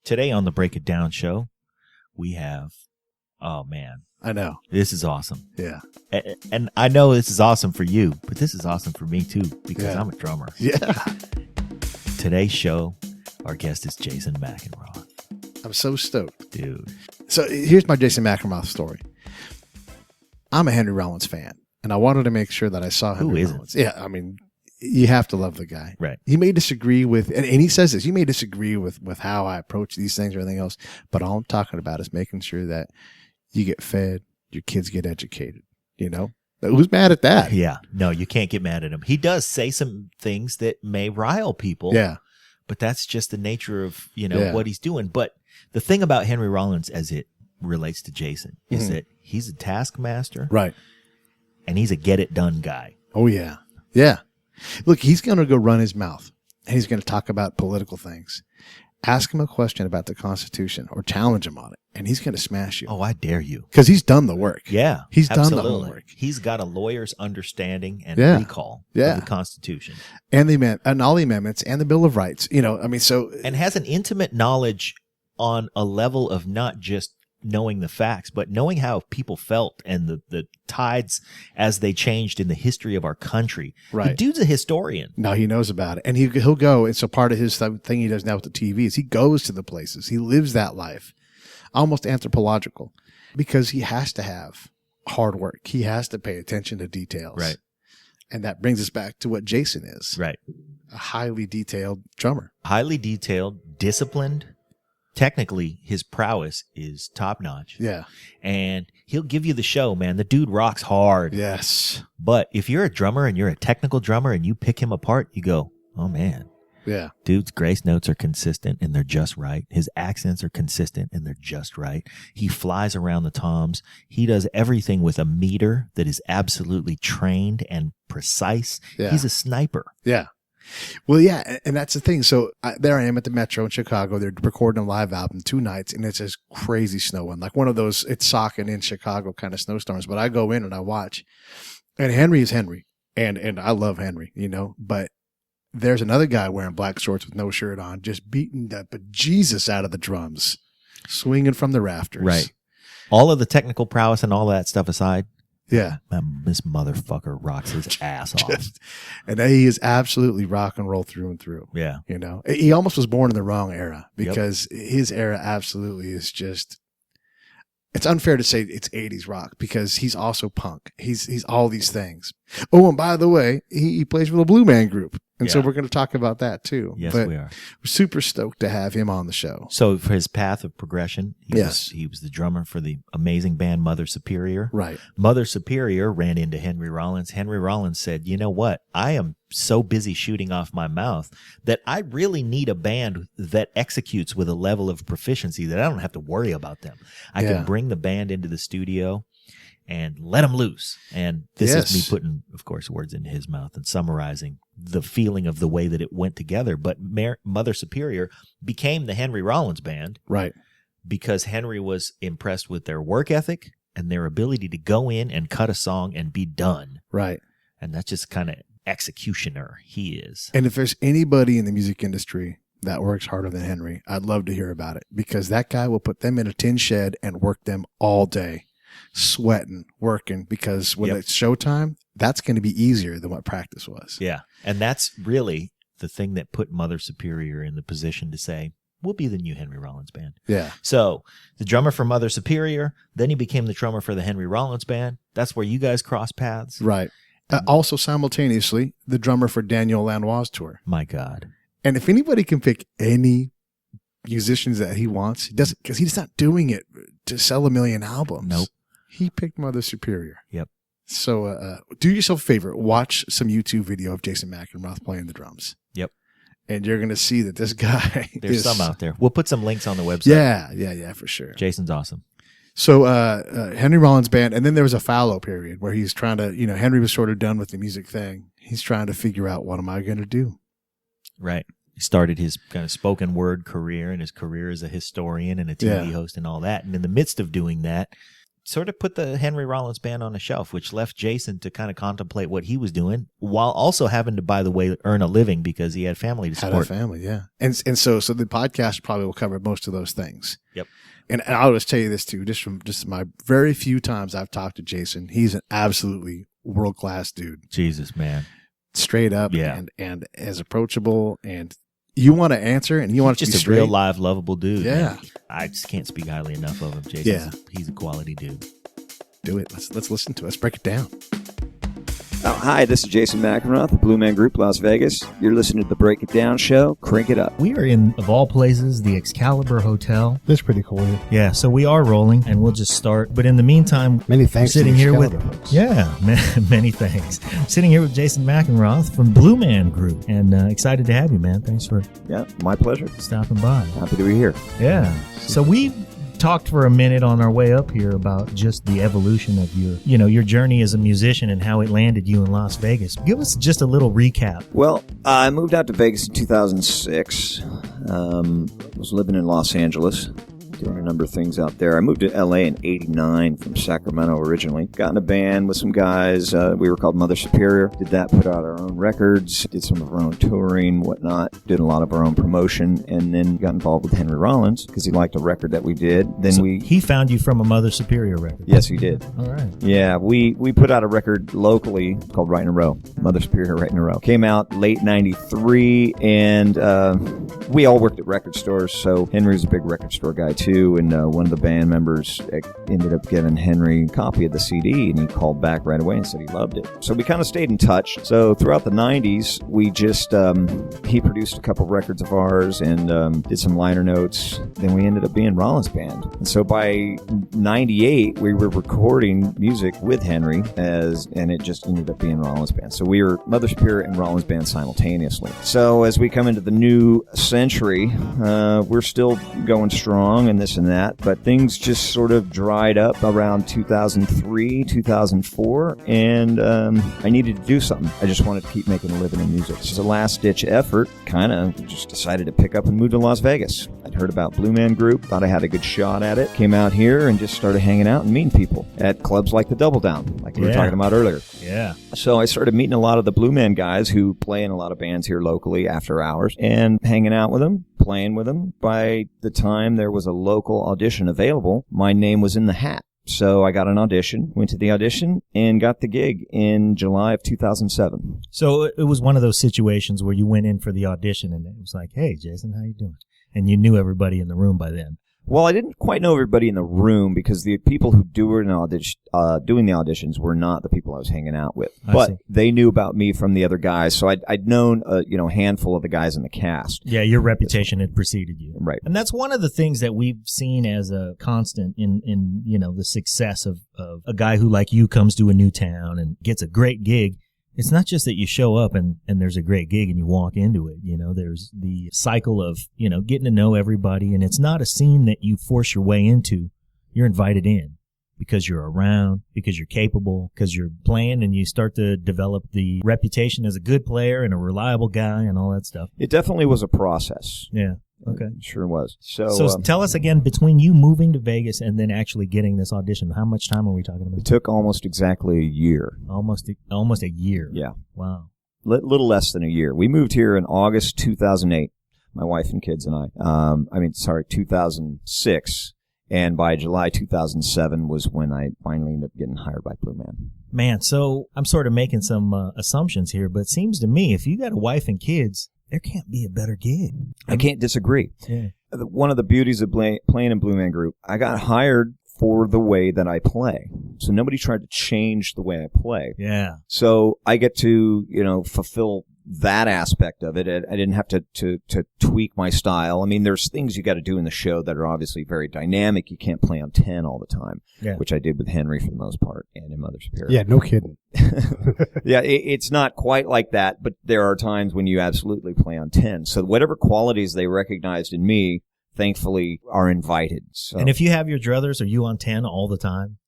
Today on the Break It Down show, we have, oh man. I know. This is awesome. Yeah. And I know this is awesome for you, but this is awesome for me too, because I'm a drummer. Yeah. Today's show, our guest is Jason Mackenroth. I'm so stoked. Dude. So here's my Jason Mackenroth story. I'm a Henry Rollins fan, and I wanted to make sure that I saw Henry Rollins. Yeah, I mean, you have to love the guy. Right. You may disagree with, and he says this, you may disagree with how I approach these things or anything else, but all I'm talking about is making sure that you get fed, your kids get educated, you know? Who's mad at that? Yeah. No, you can't get mad at him. He does say some things that may rile people. Yeah. But that's just the nature of, what he's doing. But the thing about Henry Rollins as it relates to Jason is that he's a taskmaster. Right. And he's a get it done guy. Oh, yeah. Yeah. Look, he's going to go run his mouth and he's going to talk about political things. Ask him a question about the Constitution or challenge him on it, and he's going to smash you. Oh, I dare you. Because he's done the work. Yeah. He's absolutely. done the homework. He's got a lawyer's understanding and recall of the Constitution. And all the amendments and the Bill of Rights. And has an intimate knowledge on a level of not just knowing the facts, but knowing how people felt and the tides as they changed in the history of our country. Right. The dude's a historian. No, he knows about it. And he'll go. And so part of his thing he does now with the TV is he goes to the places. He lives that life, almost anthropological, because he has to have hard work. He has to pay attention to details. Right. And that brings us back to what Jason is. Right. A highly detailed drummer. Highly detailed, disciplined. Technically, his prowess is top notch. Yeah. And he'll give you the show, man. The dude rocks hard. Yes. But if you're a drummer and you're a technical drummer and you pick him apart, you go, oh, man. Yeah. Dude's grace notes are consistent and they're just right. His accents are consistent and they're just right. He flies around the toms. He does everything with a meter that is absolutely trained and precise. Yeah. He's a sniper. Yeah. Well, yeah, and that's the thing. So there I am at the Metro in Chicago. They're recording a live album 2 nights, and it's just crazy snowing, like one of those it's socking in Chicago kind of snowstorms. But I go in and I watch, and Henry is Henry, and I love Henry, But there's another guy wearing black shorts with no shirt on, just beating the bejesus out of the drums, swinging from the rafters. Right. All of the technical prowess and all that stuff aside. Yeah. This motherfucker rocks his ass off. And he is absolutely rock and roll through and through. Yeah. He almost was born in the wrong era because his era absolutely is just, it's unfair to say it's 80s rock because he's also punk. He's all these things. Oh, and by the way, he plays with a Blue Man Group. And so we're going to talk about that too. Yes, but we are. We're super stoked to have him on the show. So for his path of progression, he was the drummer for the amazing band Mother Superior. Right. Mother Superior ran into Henry Rollins. Henry Rollins said, you know what? I am so busy shooting off my mouth that I really need a band that executes with a level of proficiency that I don't have to worry about them. I can bring the band into the studio and let them loose. And this is me putting, of course, words into his mouth and summarizing the feeling of the way that it went together. But Mother Superior became the Henry Rollins Band. Right. Because Henry was impressed with their work ethic and their ability to go in and cut a song and be done. Right. And that's just kind of executioner he is. And if there's anybody in the music industry that works harder than Henry, I'd love to hear about it because that guy will put them in a tin shed and work them all day. Sweating, working, because when it's showtime, that's going to be easier than what practice was. Yeah. And that's really the thing that put Mother Superior in the position to say, we'll be the new Henry Rollins Band. Yeah. So the drummer for Mother Superior, then he became the drummer for the Henry Rollins Band. That's where you guys cross paths. Right. Also simultaneously, the drummer for Daniel Lanois' tour. My God. And if anybody can pick any musicians that he wants, he doesn't, because he's not doing it to sell 1 million albums. Nope. He picked Mother Superior. Yep. So do yourself a favor. Watch some YouTube video of Jason Mackenroth playing the drums. Yep. And you're going to see that this guy There's some out there. We'll put some links on the website. Yeah, for sure. Jason's awesome. So Henry Rollins Band, and then there was a fallow period where he's trying to, Henry was sort of done with the music thing. He's trying to figure out, what am I going to do? Right. He started his kind of spoken word career and his career as a historian and a TV host and all that. And in the midst of doing that, sort of put the Henry Rollins Band on a shelf, which left Jason to kind of contemplate what he was doing while also having to, by the way, earn a living because he had family to support. Had a family, yeah. And so the podcast probably will cover most of those things. Yep. And I'll just tell you this too, just from my very few times I've talked to Jason, he's an absolutely world-class dude. Jesus, man. Straight up, yeah. and as approachable, and you want to answer, and you want to just be a straight. real live, lovable dude. Yeah, man. I just can't speak highly enough of him. Jason, he's a quality dude. Do it. Let's listen to it. Let's break it down. Oh, hi, this is Jason Mackenroth, the Blue Man Group, Las Vegas. You're listening to the Break It Down show. Crank it up. We are in, of all places, the Excalibur Hotel. That's pretty cool. Yeah, so we are rolling, and we'll just start. But in the meantime, many thanks sitting to here with folks. many thanks. Sitting here with Jason Mackenroth from Blue Man Group, and excited to have you, man. Thanks for my pleasure. Stopping by. Happy to be here. Yeah. So we talked for a minute on our way up here about just the evolution of your journey as a musician and how it landed you in Las Vegas. Give us just a little recap. Well, I moved out to Vegas in 2006. Was living in Los Angeles, doing a number of things out there. I moved to LA in 89 from Sacramento originally. Got in a band with some guys. We were called Mother Superior. Did that, put out our own records, did some of our own touring, whatnot, did a lot of our own promotion, and then got involved with Henry Rollins because he liked a record that we did. Then he found you from a Mother Superior record. Yes, he did. All right. Yeah, we put out a record locally called Right in a Row. Mother Superior, Right in a Row. Came out late 93, and we all worked at record stores, so Henry's a big record store guy too. And one of the band members ended up giving Henry a copy of the CD, and he called back right away and said he loved it. So we kind of stayed in touch. So throughout the 90s, we just, he produced a couple records of ours and did some liner notes. Then we ended up being Rollins Band. And so by 98, we were recording music with Henry, and it just ended up being Rollins Band. So we were Mother Superior and Rollins Band simultaneously. So as we come into the new century, we're still going strong and this and that, but things just sort of dried up around 2003, 2004, and I needed to do something. I just wanted to keep making a living in music. So as a last-ditch effort, kind of just decided to pick up and move to Las Vegas. I'd heard about Blue Man Group, thought I had a good shot at it, came out here and just started hanging out and meeting people at clubs like the Double Down, like we were talking about earlier. Yeah. So I started meeting a lot of the Blue Man guys who play in a lot of bands here locally after hours and hanging out with them, playing with them. By the time there was a local audition available, my name was in the hat. So I got an audition, went to the audition, and got the gig in July of 2007. So it was one of those situations where you went in for the audition and it was like, hey, Jason, how you doing? And you knew everybody in the room by then. Well, I didn't quite know everybody in the room because the people who doing the auditions were not the people I was hanging out with. But they knew about me from the other guys, so I'd known a handful of the guys in the cast. Yeah, your reputation had preceded you. Right. And that's one of the things that we've seen as a constant in the success of a guy who like you comes to a new town and gets a great gig. It's not just that you show up and there's a great gig and you walk into it. There's the cycle of, getting to know everybody. And it's not a scene that you force your way into. You're invited in because you're around, because you're capable, because you're playing, and you start to develop the reputation as a good player and a reliable guy and all that stuff. It definitely was a process. Yeah. Okay. It sure was. So tell us again, between you moving to Vegas and then actually getting this audition, how much time are we talking about? It took almost exactly a year. Almost a year. Yeah. Wow. Little less than a year. We moved here in August 2008, my wife and kids and I. 2006. And by July 2007 was when I finally ended up getting hired by Blue Man. Man, so I'm sort of making some assumptions here, but it seems to me if you got a wife and kids, there can't be a better gig. I can't disagree. Yeah. One of the beauties of playing in Blue Man Group, I got hired for the way that I play. So nobody tried to change the way I play. Yeah. So I get to, fulfill that aspect of it. I didn't have to tweak my style. I mean, there's things you got to do in the show that are obviously very dynamic. You can't play on 10 all the time, which I did with Henry for the most part and in Mother Superior. Yeah, no kidding. Yeah, it's not quite like that, but there are times when you absolutely play on 10. So whatever qualities they recognized in me, thankfully, are invited. So. And if you have your druthers, are you on 10 all the time?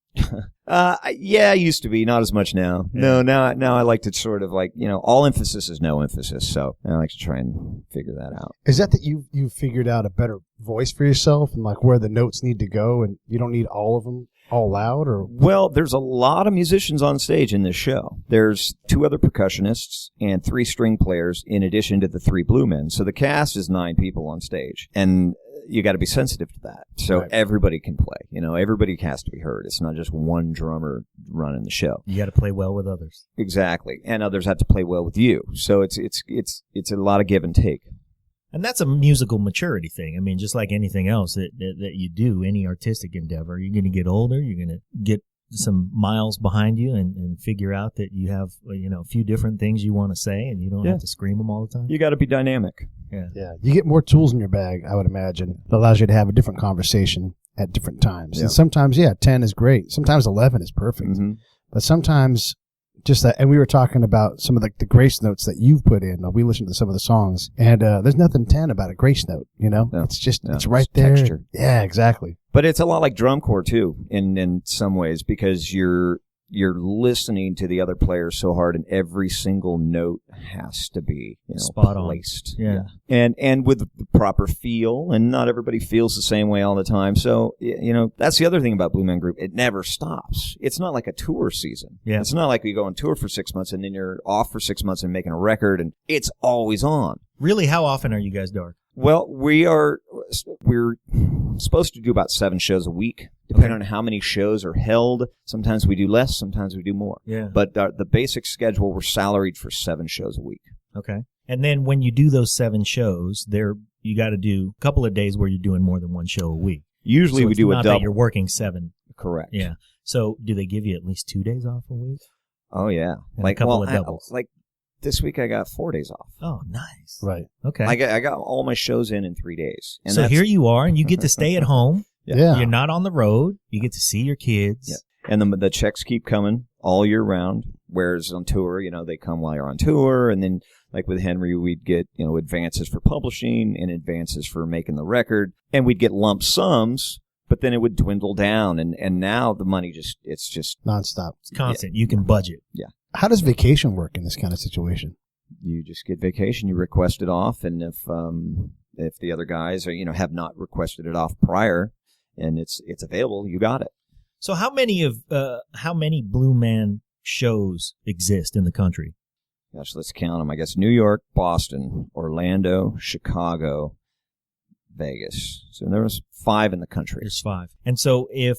Yeah, I used to be, not as much now. Yeah. No, now I like to sort of all emphasis is no emphasis, so I like to try and figure that out. Is that you figured out a better voice for yourself and where the notes need to go and you don't need all of them? all loud or? Well, there's a lot of musicians on stage in this show. There's 2 other percussionists and 3 string players in addition to the 3 blue men. So the cast is 9 people on stage. And you got to be sensitive to that. So everybody can play. Everybody has to be heard. It's not just one drummer running the show. You got to play well with others. Exactly. And others have to play well with you. So it's a lot of give and take. And that's a musical maturity thing. I mean, just like anything else that you do, any artistic endeavor, you're going to get older, you're going to get some miles behind you and figure out that you have, a few different things you want to say and you don't have to scream them all the time. You got to be dynamic. Yeah. You get more tools in your bag, I would imagine. It allows you to have a different conversation at different times. Yeah. And sometimes, 10 is great. Sometimes 11 is perfect. Mm-hmm. But sometimes just that, and we were talking about some of the grace notes that you've put in. We listened to some of the songs, and there's nothing 10 about a grace note, No, it's just, it's right there. Texture. Yeah, exactly. But it's a lot like drum corps, too, in some ways, because you're listening to the other players so hard, and every single note has to be spot placed. On. Yeah. And with the proper feel, and not everybody feels the same way all the time. So, that's the other thing about Blue Man Group. It never stops. It's not like a tour season. Yeah. It's not like you go on tour for 6 months and then you're off for 6 months and making a record, and it's always on. Really, how often are you guys dark? Well, we're supposed to do about 7 shows a week, depending on how many shows are held. Sometimes we do less, sometimes we do more. Yeah. But the basic schedule, we're salaried for 7 shows a week. Okay. And then when you do those 7 shows, you got to do a couple of days where you're doing more than 1 show a week. Usually so we do a not double. That you're working 7. Correct. Yeah. So do they give you at least 2 days off a week? Oh, yeah. And a couple of doubles. This week I got 4 days off. Oh, nice. Right. Okay. I got all my shows in 3 days. And so here you are, and you get to stay at home. Yeah. You're not on the road. You get to see your kids. Yeah. And the checks keep coming all year round, whereas on tour, they come while you're on tour. And then, like with Henry, we'd get, advances for publishing and advances for making the record. And we'd get lump sums, but then it would dwindle down. And now the money it's just nonstop. It's constant. You can budget. Yeah. How does vacation work in this kind of situation? You just get vacation. You request it off, and if the other guys are have not requested it off prior, and it's available, you got it. So how many Blue Man shows exist in the country? Gosh, let's count them. I guess New York, Boston, Orlando, Chicago, Vegas. So there was 5 in the country. There's 5. And so if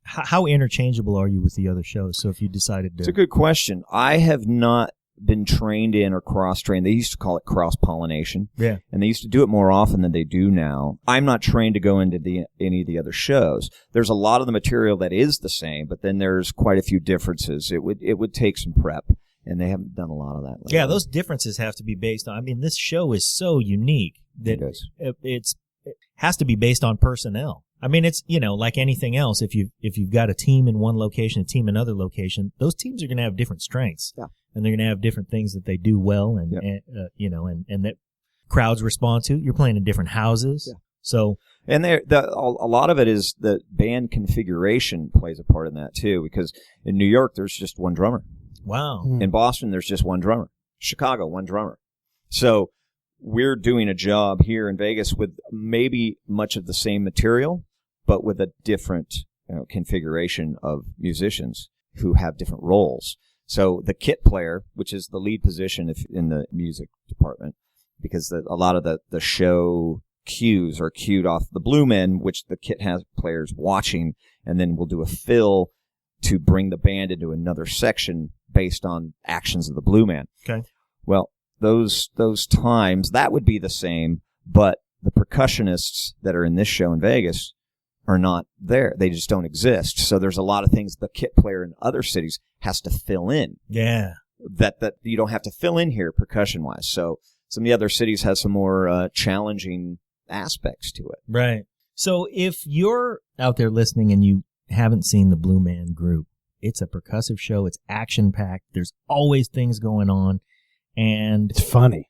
how interchangeable are you with the other shows? So if you decided to... It's a good question. I have not been trained in or cross-trained. They used to call it cross-pollination. Yeah. And they used to do it more often than they do now. I'm not trained to go into any of the other shows. There's a lot of the material that is the same, but then there's quite a few differences. It would take some prep, and they haven't done a lot of that lately. Yeah, those differences have to be based on... I mean, this show is so unique that it has to be based on personnel. I mean, it's, like anything else, if you've got a team in one location, a team in another location, those teams are going to have different strengths. Yeah. And they're going to have different things that they do well and that crowds respond to. You're playing in different houses. Yeah. So. And a lot of it is the band configuration plays a part in that too, because in New York, there's just one drummer. Wow. In Boston, there's just one drummer. Chicago, one drummer. So we're doing a job here in Vegas with maybe much of the same material, but with a different configuration of musicians who have different roles. So the kit player, which is the lead position in the music department, because a lot of the show cues are cued off the Blue Men, which the kit has players watching, and then we'll do a fill to bring the band into another section based on actions of the Blue Man. Okay. Well, those times, that would be the same, but the percussionists that are in this show in Vegas are not there. They just don't exist. So there's a lot of things the kit player in other cities has to fill in. Yeah. That you don't have to fill in here percussion-wise. So some of the other cities have some more challenging aspects to it. Right. So if you're out there listening and you haven't seen the Blue Man Group, it's a percussive show. It's action-packed. There's always things going on. And it's funny.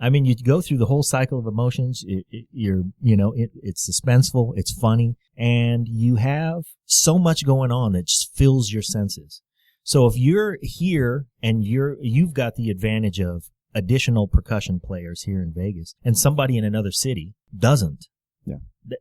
I mean, you go through the whole cycle of emotions. It's suspenseful. It's funny. And you have so much going on that just fills your senses. So if you're here and you've got the advantage of additional percussion players here in Vegas and somebody in another city doesn't,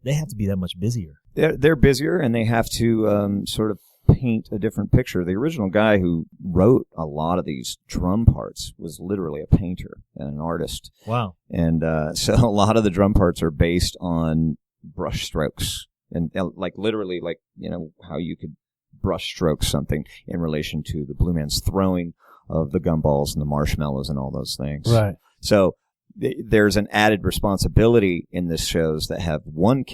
they have to be that much busier. they're busier, and they have to sort of paint a different picture. The original guy who wrote a lot of these drum parts was literally a painter and an artist. Wow. And so a lot of the drum parts are based on brush strokes, and like literally like, you know, how you could brush stroke something in relation to the Blue Man's throwing of the gumballs and the marshmallows and all those things. Right. So there's an added responsibility in this shows that have one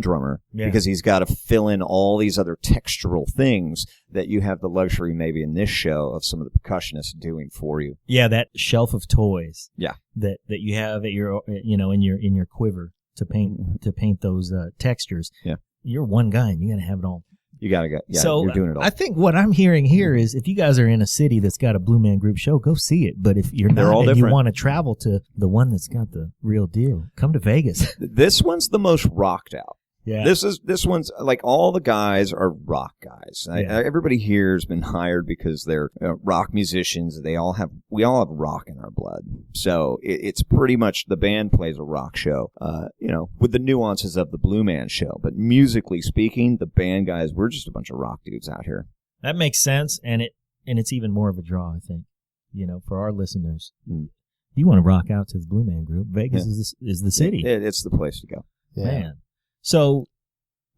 drummer, because he's got to fill in all these other textural things that you have the luxury maybe in this show of some of the percussionists doing for you. Yeah, that shelf of toys. Yeah. That you have at your, you know, in your quiver to paint those textures. Yeah. You're one guy and you got to have it all. You got to get, yeah, so you're doing it all. I think what I'm hearing here is if you guys are in a city that's got a Blue Man Group show, go see it. But if you're not and you want to travel to the one that's got the real deal, come to Vegas. This one's the most rocked out. Yeah. This one's like all the guys are rock guys. Everybody here has been hired because they're rock musicians. We all have rock in our blood. So it's pretty much the band plays a rock show, you know, with the nuances of the Blue Man show. But musically speaking, the band guys, we're just a bunch of rock dudes out here. That makes sense, and it's even more of a draw, I think, you know, for our listeners. You want to rock out to the Blue Man Group, Vegas is the city. It's the place to go. Yeah. Man. So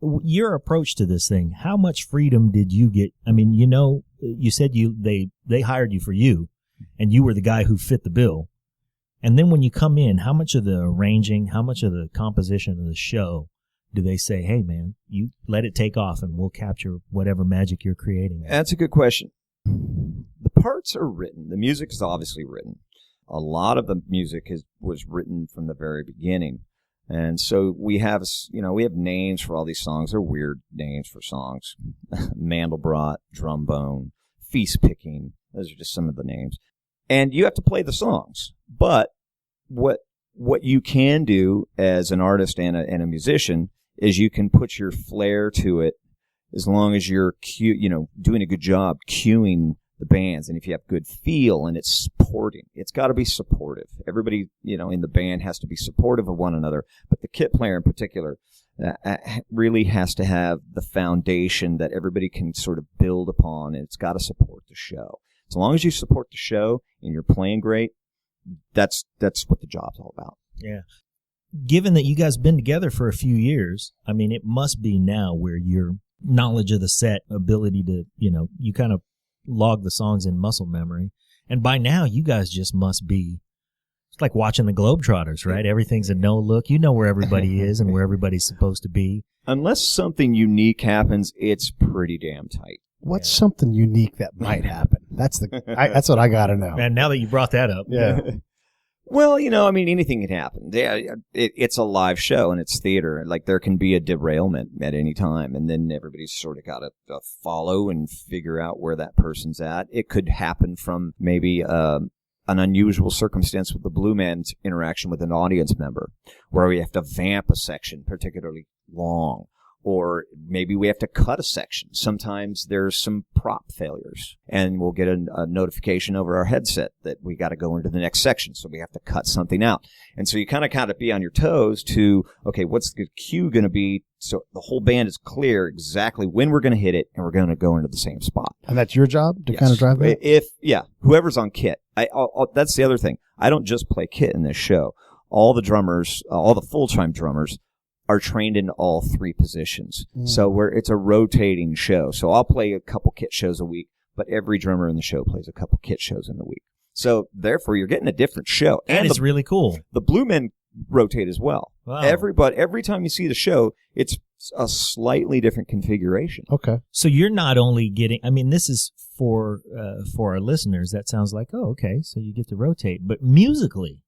your approach to this thing, how much freedom did you get? I mean, you know, you said they hired you for you, and you were the guy who fit the bill. And then when you come in, how much of the arranging, how much of the composition of the show do they say, hey, man, you let it take off and we'll capture whatever magic you're creating? That's a good question. The parts are written. The music is obviously written. A lot of the music was written from the very beginning. And so we have names for all these songs. They're weird names for songs. Mandelbrot, Drumbone, Feast Picking. Those are just some of the names. And you have to play the songs. But what you can do as an artist and a musician is you can put your flair to it as long as you're doing a good job cueing the bands, and if you have good feel and it's supporting, it's got to be supportive. Everybody, you know, in the band has to be supportive of one another, but the kit player in particular really has to have the foundation that everybody can sort of build upon, and it's got to support the show. As long as you support the show and you're playing great, that's what the job's all about. Yeah. Given that you guys have been together for a few years, I mean, it must be now where your knowledge of the set, ability to, you know, you kind of log the songs in muscle memory. And by now, you guys just must be, it's like watching the Globetrotters, right? Everything's a no look. You know where everybody is and where everybody's supposed to be. Unless something unique happens, it's pretty damn tight. What's something unique that might happen? That's that's what I got to know. And now that you brought that up. Yeah. Well, you know, I mean, anything can happen. Yeah, it's a live show and it's theater. Like, there can be a derailment at any time, and then everybody's sort of got to follow and figure out where that person's at. It could happen from maybe an unusual circumstance with the Blue Man's interaction with an audience member, where we have to vamp a section particularly long, or maybe we have to cut a section. Sometimes there's some prop failures, and we'll get a notification over our headset that we got to go into the next section, so we have to cut something out. And so you kind of be on your toes to, okay, what's the cue going to be, so the whole band is clear exactly when we're going to hit it, and we're going to go into the same spot. And that's your job to kind of drive that? Whoever's on kit. That's the other thing. I don't just play kit in this show. All the drummers, all the full-time drummers, are trained in all three positions. So it's a rotating show. So I'll play a couple kit shows a week, but every drummer in the show plays a couple kit shows in the week. So therefore, you're getting a different show. And it's really cool. The Blue Men rotate as well. Wow. Every time you see the show, it's a slightly different configuration. Okay. So you're not only getting, I mean, this is for our listeners, that sounds like, oh, okay, so you get to rotate. But musically,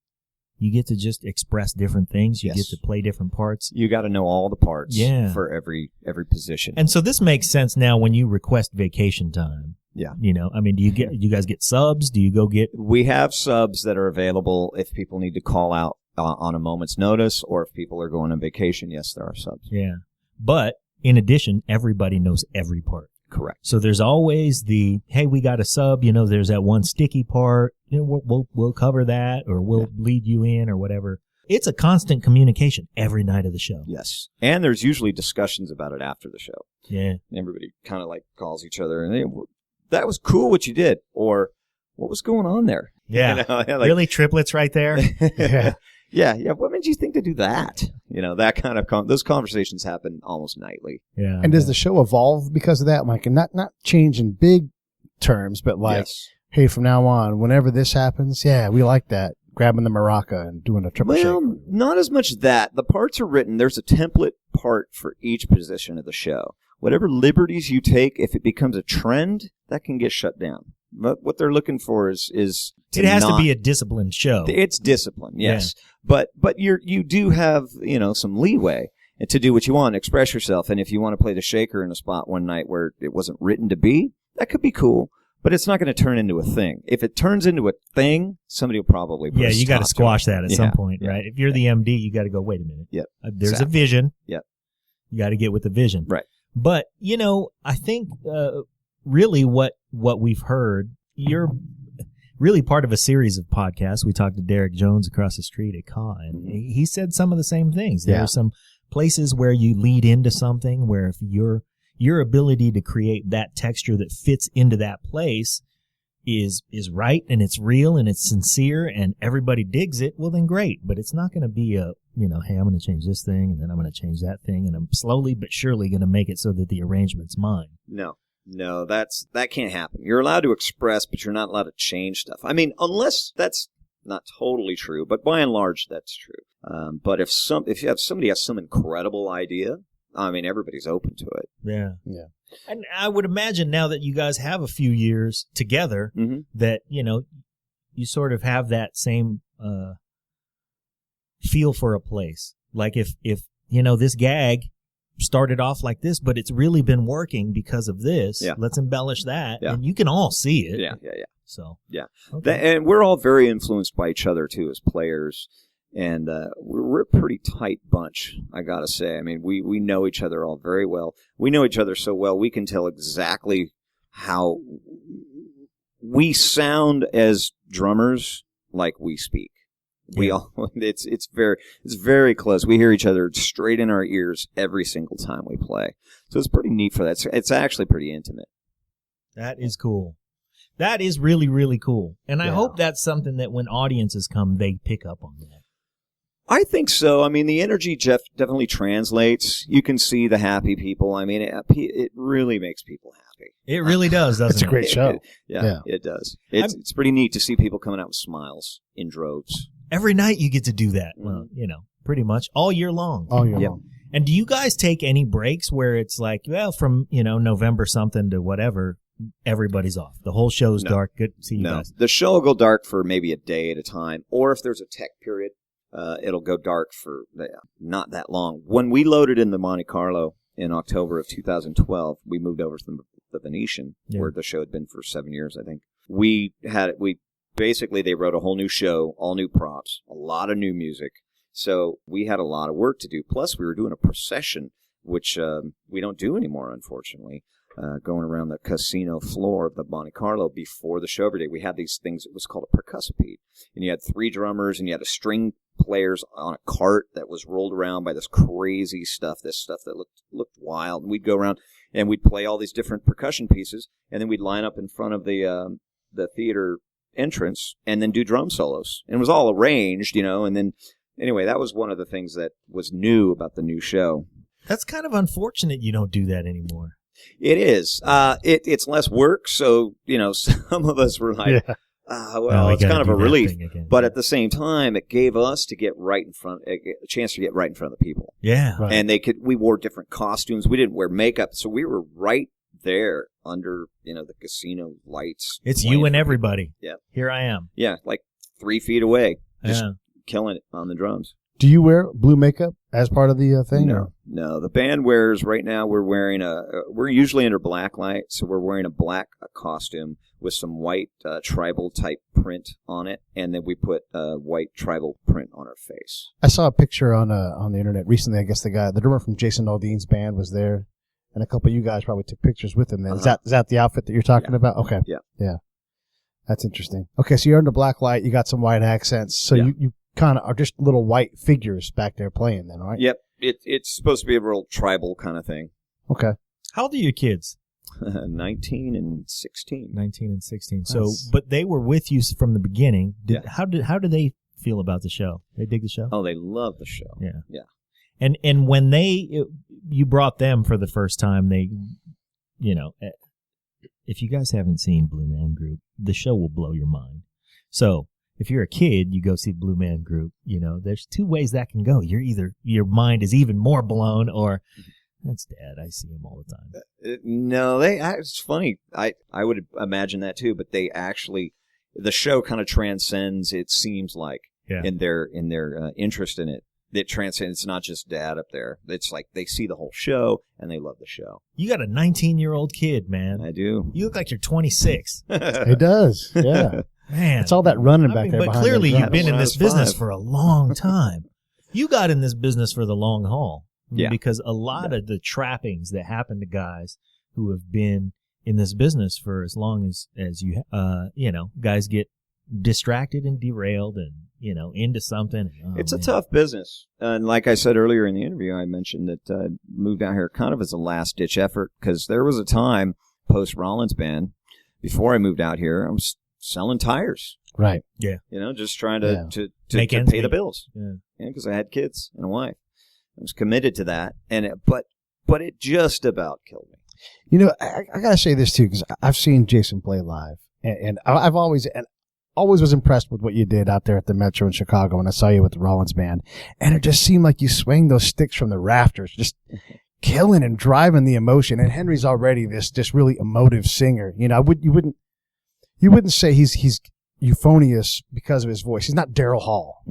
you get to just express different things. You get to play different parts. You got to know all the parts for every position. And so this makes sense now when you request vacation time. Yeah. You know, I mean, do you guys get subs? Do you go get? We have subs that are available if people need to call out on a moment's notice, or if people are going on vacation. Yes, there are subs. Yeah. But in addition, everybody knows every part. Correct. So there's always hey, we got a sub, you know, there's that one sticky part, you know, we'll cover that, or we'll lead you in, or whatever. It's a constant communication every night of the show. Yes. And there's usually discussions about it after the show. Yeah. Everybody kind of like calls each other and that was cool what you did, or what was going on there? Yeah. You know, like, really, triplets right there? Yeah. Yeah. What made you think to do that? You know, that kind of those conversations happen almost nightly. Yeah. And does the show evolve because of that, Mike? And not change in big terms, but like, yes. hey, from now on, whenever this happens, yeah, we like that. Grabbing the maraca and doing a triple Well, shake. not as much that. The parts are written. There's a template part for each position of the show. Whatever liberties you take, if it becomes a trend, that can get shut down. But what they're looking for is it has to be a disciplined show. It's discipline, yes. Yeah. But you do have, you know, some leeway to do what you want, express yourself. And if you want to play the shaker in a spot one night where it wasn't written to be, that could be cool. But it's not going to turn into a thing. If it turns into a thing, somebody will probably put you got to squash that at some point, yeah, right? If you're the MD, you got to go, wait a minute. Yep. There's a vision. Yep. You got to get with the vision. Right. But, you know, I think really what we've heard, you're really part of a series of podcasts. We talked to Derek Jones across the street at CAW, and he said some of the same things. There are some places where you lead into something where if your ability to create that texture that fits into that place is right and it's real and it's sincere and everybody digs it, well then great. But it's not going to be a, you know, hey, I'm going to change this thing and then I'm going to change that thing and I'm slowly but surely going to make it so that the arrangement's mine. No, that can't happen. You're allowed to express, but you're not allowed to change stuff. I mean, unless that's not totally true, but by and large that's true. But if somebody has some incredible idea, I mean, everybody's open to it. Yeah. Yeah. And I would imagine now that you guys have a few years together that, you know, you sort of have that same feel for a place. Like if, you know, this gag started off like this, but it's really been working because of this. Yeah. Let's embellish that. Yeah. And you can all see it. Yeah. So. Yeah. Okay. And we're all very influenced by each other, too, as players. And we're a pretty tight bunch, I got to say. I mean, we know each other all very well. We know each other so well, we can tell exactly how we sound as drummers like we speak. We all it's very close. We hear each other straight in our ears every single time we play. So it's pretty neat for that. It's actually pretty intimate. That is cool. That is really, really cool. And I hope that's something that when audiences come, they pick up on that. I think so. I mean, the energy definitely translates. You can see the happy people. I mean, it really makes people happy. It really does, doesn't it? It's a great show. It does. It's pretty neat to see people coming out with smiles in droves. Every night you get to do that. Well, you know, pretty much all year long. All year long. And do you guys take any breaks where it's like, well, from, you know, November something to whatever, everybody's off? The whole show's dark. Good to see you guys. The show will go dark for maybe a day at a time, or if there's a tech period, it'll go dark for not that long. When we loaded in the Monte Carlo in October of 2012, we moved over to the Venetian, where the show had been for 7 years, I think. Basically, they wrote a whole new show, all new props, a lot of new music. So we had a lot of work to do. Plus, we were doing a procession, which we don't do anymore, unfortunately, going around the casino floor of the Monte Carlo before the show every day. We had these things, it was called a percussipede. And you had 3 drummers, and you had a string players on a cart that was rolled around by this crazy stuff, this stuff that looked wild. And we'd go around, and we'd play all these different percussion pieces, and then we'd line up in front of the theater entrance and then do drum solos. And it was all arranged, you know, and then anyway, that was one of the things that was new about the new show. That's kind of unfortunate you don't do that anymore. It is. It's less work, so, you know, some of us were like, it's kind of a relief. But at the same time, it gave us to get right in front, a chance to get right in front of the people. Yeah. Right. And we wore different costumes. We didn't wear makeup, so we were right there under, you know, the casino lights. It's you and everybody. Yeah. Here I am. Yeah, like 3 feet away, just killing it on the drums. Do you wear blue makeup as part of the thing? No. The band wears, right now we're wearing we're usually under black light, so we're wearing a black costume with some white tribal type print on it, and then we put white tribal print on our face. I saw a picture on the internet recently. I guess the drummer from Jason Aldean's band was there, and a couple of you guys probably took pictures with him. Then is that the outfit that you're talking about? Okay. Yeah. That's interesting. Okay, so you're under black light. You got some white accents. So you kind of are just little white figures back there playing then, right? Yep. It's supposed to be a real tribal kind of thing. Okay. How old are your kids? 19 and 16. 19 and 16. So, but they were with you from the beginning. How did they feel about the show? They dig the show? Oh, they love the show. Yeah. Yeah. And when you brought them for the first time, they, if you guys haven't seen Blue Man Group, the show will blow your mind. So if you're a kid, you go see Blue Man Group, there's two ways that can go. Your mind is even more blown, or that's Dad. I see him all the time. No, it's funny. I would imagine that too, but they actually, the show kind of transcends, it seems like, in their interest in it. It transcends. It's not just Dad up there. It's like they see the whole show and they love the show. You got a 19-year-old kid, man. I do. You look like you're 26. It does. Yeah. Man. It's all that running back there but behind clearly them you've been in this business 5. for a long time. You got in this business for the long haul. Yeah. Because a lot of the trappings that happen to guys who have been in this business for as long as you, guys get distracted and derailed and, into something. It's a tough business. And like I said earlier in the interview, I mentioned that I moved out here kind of as a last-ditch effort because there was a time post-Rollins Band, before I moved out here, I was selling tires. Right. Yeah. Just trying to pay the bills. Yeah. Because I had kids and a wife. I was committed to that, but it just about killed me. I gotta say this too, because I've seen Jason play live, and I've always was impressed with what you did out there at the Metro in Chicago when I saw you with the Rollins Band, and it just seemed like you swing those sticks from the rafters, just killing and driving the emotion. And Henry's already this really emotive singer. You wouldn't say he's euphonious because of his voice. He's not Daryl Hall,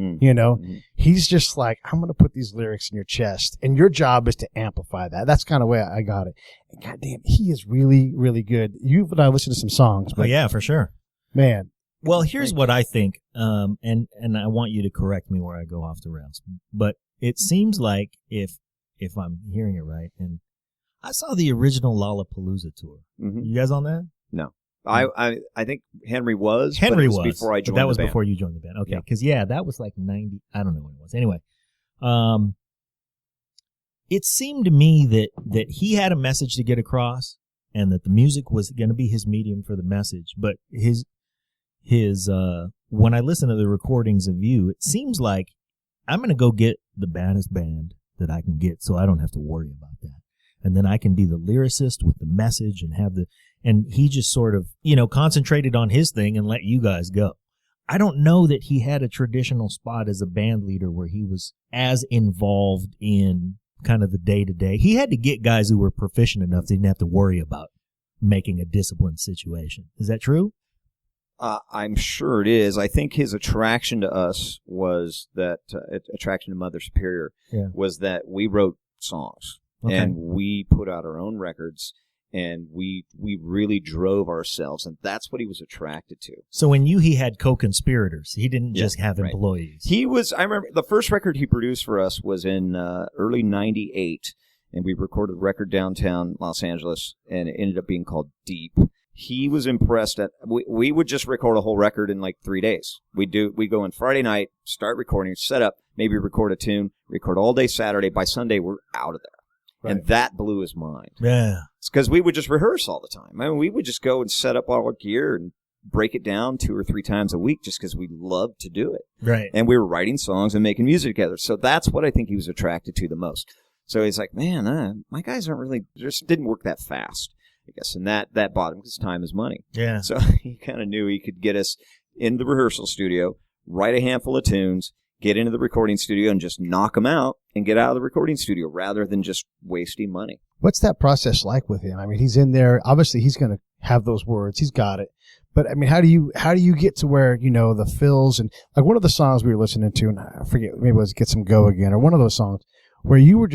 He's just like, I'm going to put these lyrics in your chest, and your job is to amplify that. That's kind of the way I got it. And goddamn, he is really, really good. You and I listened to some songs. But, yeah, for sure. Man. Well, here's what I think, and I want you to correct me where I go off the rails. But it seems like if I'm hearing it right, and I saw the original Lollapalooza tour. Mm-hmm. You guys on that? No. I think Henry was. Henry was before I joined. But that was the band. before you joined the band. Okay, because that was like 90. I don't know when it was. Anyway, it seemed to me that he had a message to get across, and that the music was going to be his medium for the message. But his when I listen to the recordings of you, it seems like I'm going to go get the baddest band that I can get, so I don't have to worry about that. And then I can be the lyricist with the message and he just sort of, concentrated on his thing and let you guys go. I don't know that he had a traditional spot as a band leader where he was as involved in kind of the day-to-day. He had to get guys who were proficient enough they didn't have to worry about making a disciplined situation. Is that true? I'm sure it is. I think his attraction to us was that, attraction to Mother Superior was that we wrote songs. Okay. And we put out our own records, and we really drove ourselves, and that's what he was attracted to. So in you, he had co-conspirators. He didn't just have employees. He was. I remember the first record he produced for us was in early '98, and we recorded a record downtown Los Angeles, and it ended up being called Deep. He was impressed that we would just record a whole record in like 3 days. We go in Friday night, start recording, set up, maybe record a tune, record all day Saturday. By Sunday, we're out of there. Right. And that blew his mind. Yeah. It's because we would just rehearse all the time. I mean, we would just go and set up all our gear and break it down 2 or 3 times a week just because we loved to do it. Right. And we were writing songs and making music together. So that's what I think he was attracted to the most. So he's like, man, my guys aren't really, just didn't work that fast, I guess. And that bothered him because time is money. Yeah. So he kind of knew he could get us in the rehearsal studio, write a handful of tunes, get into the recording studio and just knock them out and get out of the recording studio rather than just wasting money. What's that process like with him? I mean, he's in there. Obviously, he's going to have those words. He's got it. But I mean, how do you get to where, the fills and like one of the songs we were listening to, and I forget, maybe it was Get Some Go Again or one of those songs where you were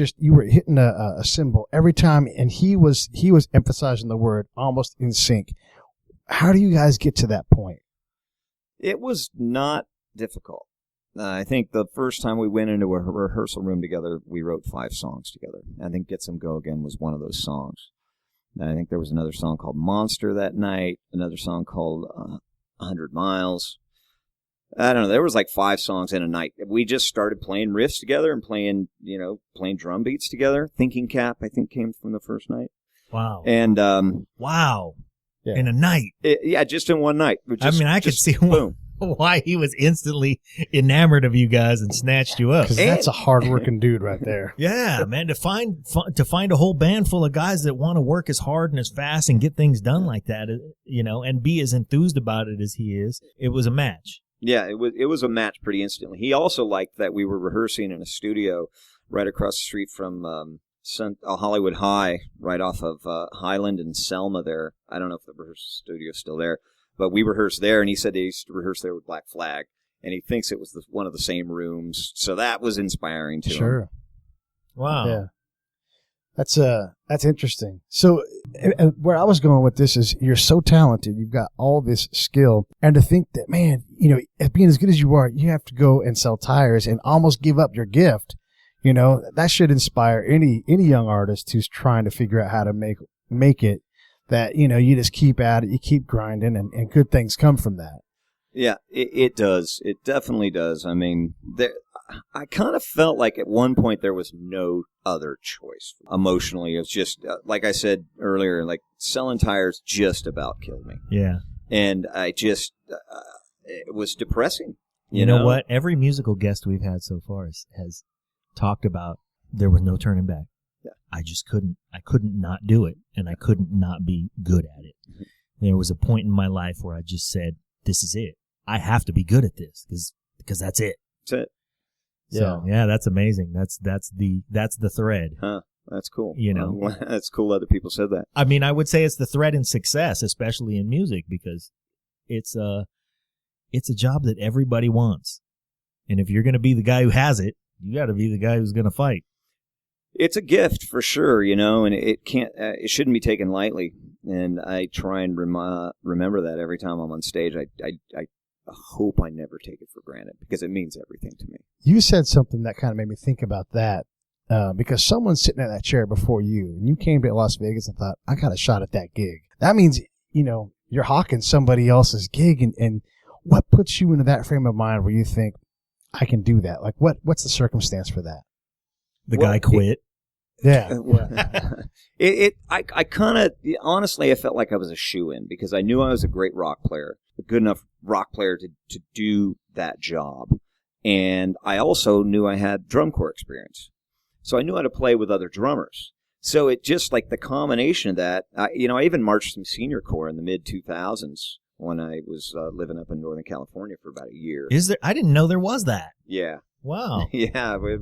hitting a cymbal every time and he was emphasizing the word almost in sync. How do you guys get to that point? It was not difficult. I think the first time we went into a rehearsal room together, we wrote 5 songs together. I think Get Some Go Again was one of those songs. And I think there was another song called Monster that night, another song called 100 Miles. I don't know. There was like 5 songs in a night. We just started playing riffs together and playing drum beats together. Thinking Cap, I think, came from the first night. Wow. And wow. Yeah. In a night. Just in one night. I could see why he was instantly enamored of you guys and snatched you up. Because that's a hard-working dude right there. Yeah, man. To find a whole band full of guys that want to work as hard and as fast and get things done like that, and be as enthused about it as he is, it was a match. Yeah, it was a match pretty instantly. He also liked that we were rehearsing in a studio right across the street from Hollywood High, right off of Highland and Selma there. I don't know if the rehearsal studio's still there, but we rehearsed there, and he said they used to rehearse there with Black Flag, and he thinks it was one of the same rooms. So that was inspiring to him. Sure. Wow. Yeah. That's interesting. So and where I was going with this is you're so talented. You've got all this skill. And to think that, man, being as good as you are, you have to go and sell tires and almost give up your gift. That should inspire any young artist who's trying to figure out how to make it, that, you just keep at it, you keep grinding, and good things come from that. Yeah, it does. It definitely does. I mean, I kind of felt like at one point there was no other choice. Emotionally, it was just, like I said earlier, like selling tires just about killed me. Yeah. And I just, it was depressing. You know what? Every musical guest we've had so far has talked about there was no turning back. Yeah. I couldn't not do it, and I couldn't not be good at it. Mm-hmm. There was a point in my life where I just said, this is it. I have to be good at this because that's it. That's it. So, yeah, that's amazing. That's the thread. Huh. That's cool. Well, that's cool other people said that. I mean, I would say it's the thread in success, especially in music, because it's a job that everybody wants. And if you're going to be the guy who has it, you got to be the guy who's going to fight. It's a gift for sure, and it shouldn't be taken lightly. And I try and remember that every time I'm on stage. I hope I never take it for granted because it means everything to me. You said something that kind of made me think about that because someone's sitting in that chair before you, and you came to Las Vegas and thought, I got a shot at that gig. That means, you're hawking somebody else's gig, and what puts you into that frame of mind where you think, I can do that? Like, what's the circumstance for that? The guy quit. Yeah. I kind of, honestly, I felt like I was a shoo-in because I knew I was a great rock player, a good enough rock player to do that job. And I also knew I had drum corps experience. So I knew how to play with other drummers. So it just like the combination of that, I even marched some senior corps in the mid-2000s when I was living up in Northern California for about a year. Is there? I didn't know there was that. Yeah. Wow. Yeah, we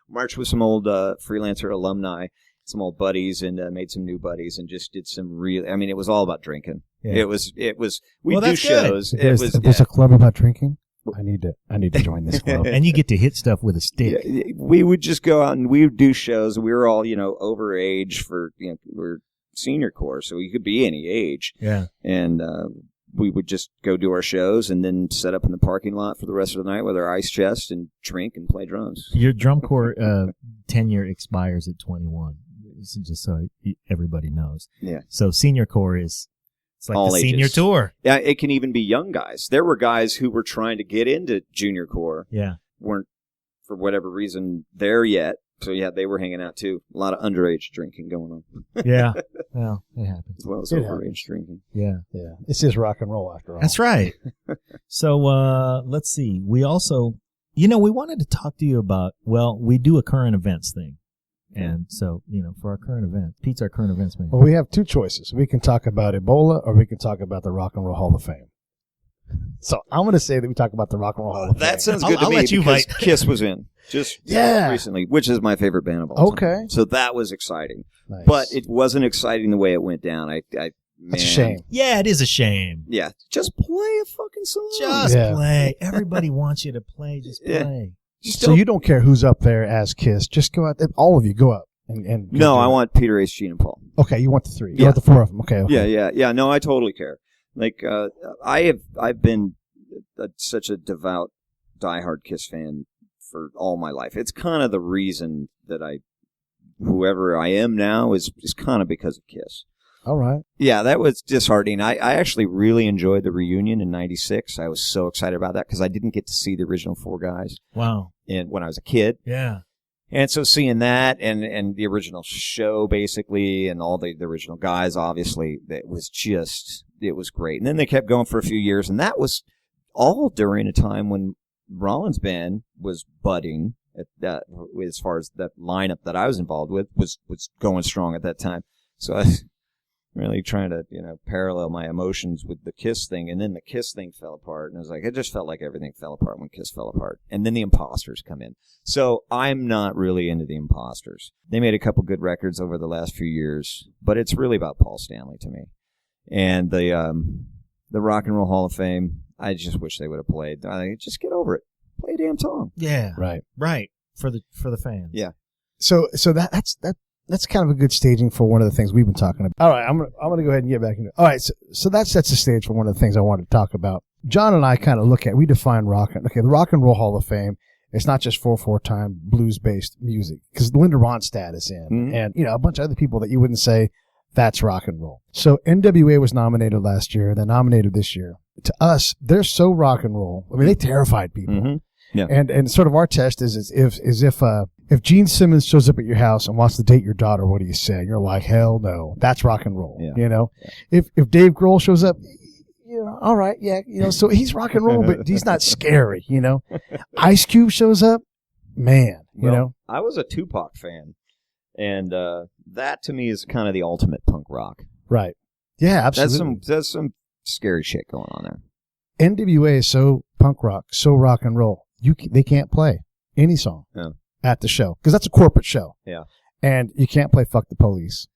marched with some old freelancer alumni, some old buddies, and made some new buddies, and just did some real. I mean, it was all about drinking. Yeah. It was. We do shows. There's a club about drinking. I need to join this club. And you get to hit stuff with a stick. Yeah, we would just go out and we would do shows. We were all over age for we're senior corps, so we could be any age. Yeah, and. We would just go do our shows and then set up in the parking lot for the rest of the night with our ice chest and drink and play drums. Your drum corps tenure expires at 21, just so everybody knows. Yeah. So senior corps it's like all the ages. Senior tour. Yeah, it can even be young guys. There were guys who were trying to get into junior corps. Yeah. Weren't, for whatever reason, there yet. So, yeah, they were hanging out, too. A lot of underage drinking going on. Yeah. Well, it happens. As well as overage drinking. Yeah. Yeah. It's just rock and roll after all. That's right. So, let's see. We also, we wanted to talk to you about, we do a current events thing. And so, for our current event, Pete's our current events man. Well, we have two choices. We can talk about Ebola or we can talk about the Rock and Roll Hall of Fame. So I'm going to say that we talk about the Rock and Roll Hall of Fame. That sounds good to me because Kiss was in just recently, which is my favorite band of all time. Okay. So that was exciting. Nice. But it wasn't exciting the way it went down. That's a shame. Yeah, it is a shame. Yeah. Just play a fucking song. Just play. Everybody wants you to play. Just play. So you don't care who's up there as Kiss. Just go out. All of you go up. And no, I want Peter, Ace, Gene, and Paul. Okay, you want the three. You want the four of them. Okay. Yeah. No, I totally care. Like, I've been such a devout, diehard Kiss fan for all my life. It's kind of the reason that whoever I am now is kind of because of Kiss. All right. Yeah, that was disheartening. I actually really enjoyed the reunion in '96. I was so excited about that because I didn't get to see the original four guys Wow. when I was a kid. Yeah. And so seeing that and the original show, basically, and all the original guys, obviously, it was great. And then they kept going for a few years, and that was all during a time when Rollins Band was budding, as far as that lineup that I was involved with was going strong at that time. So I was really trying to, parallel my emotions with the Kiss thing, and then the Kiss thing fell apart, and it just felt like everything fell apart when Kiss fell apart. And then the Imposters come in. So I'm not really into the Imposters. They made a couple good records over the last few years, but it's really about Paul Stanley to me. And the Rock and Roll Hall of Fame, I just wish they would have played. Just get over it. Play a damn song. Yeah. Right. Right. For the fans. Yeah. So that's kind of a good staging for one of the things we've been talking about. All right, I'm gonna go ahead and get back into it. All right, so that sets the stage for one of the things I wanted to talk about. John and I kind of we define the Rock and Roll Hall of Fame. It's not just 4/4-time blues-based music, because Linda Ronstadt is in, and a bunch of other people that you wouldn't say that's rock and roll. So NWA was nominated last year, they're nominated this year. To us, they're so rock and roll. I mean, they terrified people. Mm-hmm. Yeah. And sort of our test is if Gene Simmons shows up at your house and wants to date your daughter, what do you say? And you're like, hell no, that's rock and roll. Yeah. Yeah. If Dave Grohl shows up, all right, yeah, so he's rock and roll, but he's not scary. Ice Cube shows up, man, I was a Tupac fan, and that to me is kind of the ultimate punk rock. Right. Yeah, absolutely. That's some scary shit going on there. NWA is so punk rock, so rock and roll. They can't play any song at the show because that's a corporate show. Yeah, and you can't play "Fuck the Police."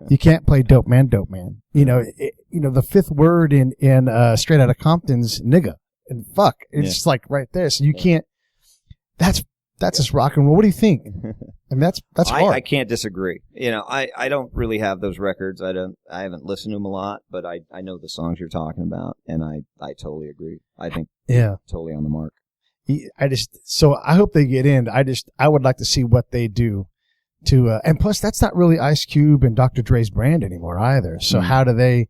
You can't play "Dope Man, Dope Man." The fifth word in Straight Outta Compton's "nigga" and "fuck." It's just like right there. So you can't. That's just rock and roll. What do you think? I mean, that's hard. I can't disagree. I don't really have those records. I haven't listened to them a lot, but I know the songs you're talking about, and I totally agree. I think totally on the mark. So I hope they get in. I would like to see what they do to, and plus that's not really Ice Cube and Dr. Dre's brand anymore either. So how do they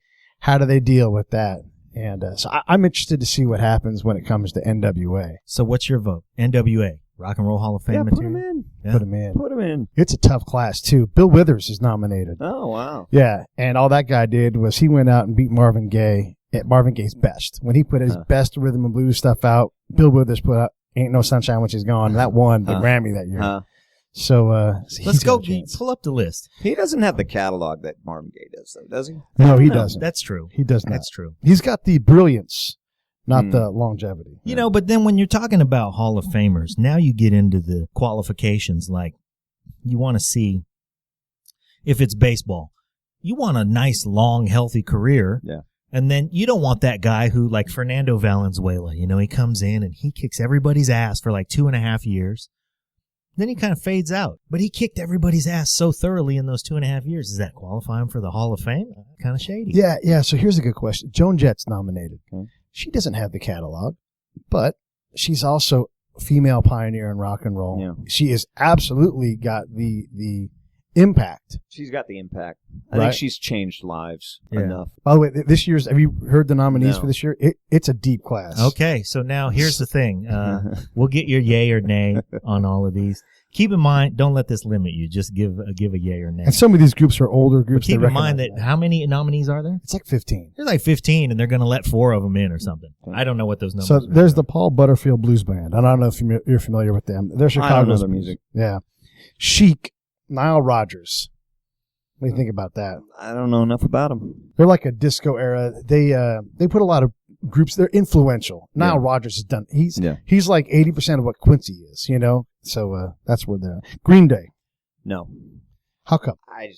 deal with that? And so I'm interested to see what happens when it comes to NWA. So what's your vote? NWA, Rock and Roll Hall of Fame material? Put them in. It's a tough class too. Bill Withers is nominated. Oh wow. Yeah, and all that guy did was he went out and beat Marvin Gaye at Marvin Gaye's best. When he put his best rhythm and blues stuff out, Bill Withers put out Ain't No Sunshine When She's Gone. That won the Grammy that year. So let's go pull up the list. He doesn't have the catalog that Marvin Gaye does, though, does he? No, he doesn't. That's true. He does not. That's true. He's got the brilliance, not the longevity. But then when you're talking about Hall of Famers, now you get into the qualifications. Like, you want to see if it's baseball, you want a nice, long, healthy career. Yeah. And then you don't want that guy who, like Fernando Valenzuela, he comes in and he kicks everybody's ass for like 2.5 years. Then he kind of fades out. But he kicked everybody's ass so thoroughly in those 2.5 years. Does that qualify him for the Hall of Fame? Kind of shady. Yeah. So here's a good question. Joan Jett's nominated. Okay. She doesn't have the catalog, but she's also a female pioneer in rock and roll. Yeah. She has absolutely got the impact. She's got the impact. I think she's changed lives enough. By the way, this year's, have you heard the nominees for this year? It's a deep class. Okay, so now here's the thing. We'll get your yay or nay on all of these. Keep in mind, don't let this limit you. Just give a yay or nay. And some of these groups are older groups. But keep in mind that how many nominees are there? It's like 15. There's like 15, and they're going to let 4 of them in or something. I don't know what those numbers are. So there's the Paul Butterfield Blues Band. I don't know if you're familiar with them. They're Chicago's. I don't know their music. Yeah. Chic, Nile Rodgers. What do you think about that? I don't know enough about them. They're like a disco era. They put a lot of groups. They're influential. Nile Rodgers is done. He's like 80% of what Quincy is. So that's where they're. Green Day. No. How come? I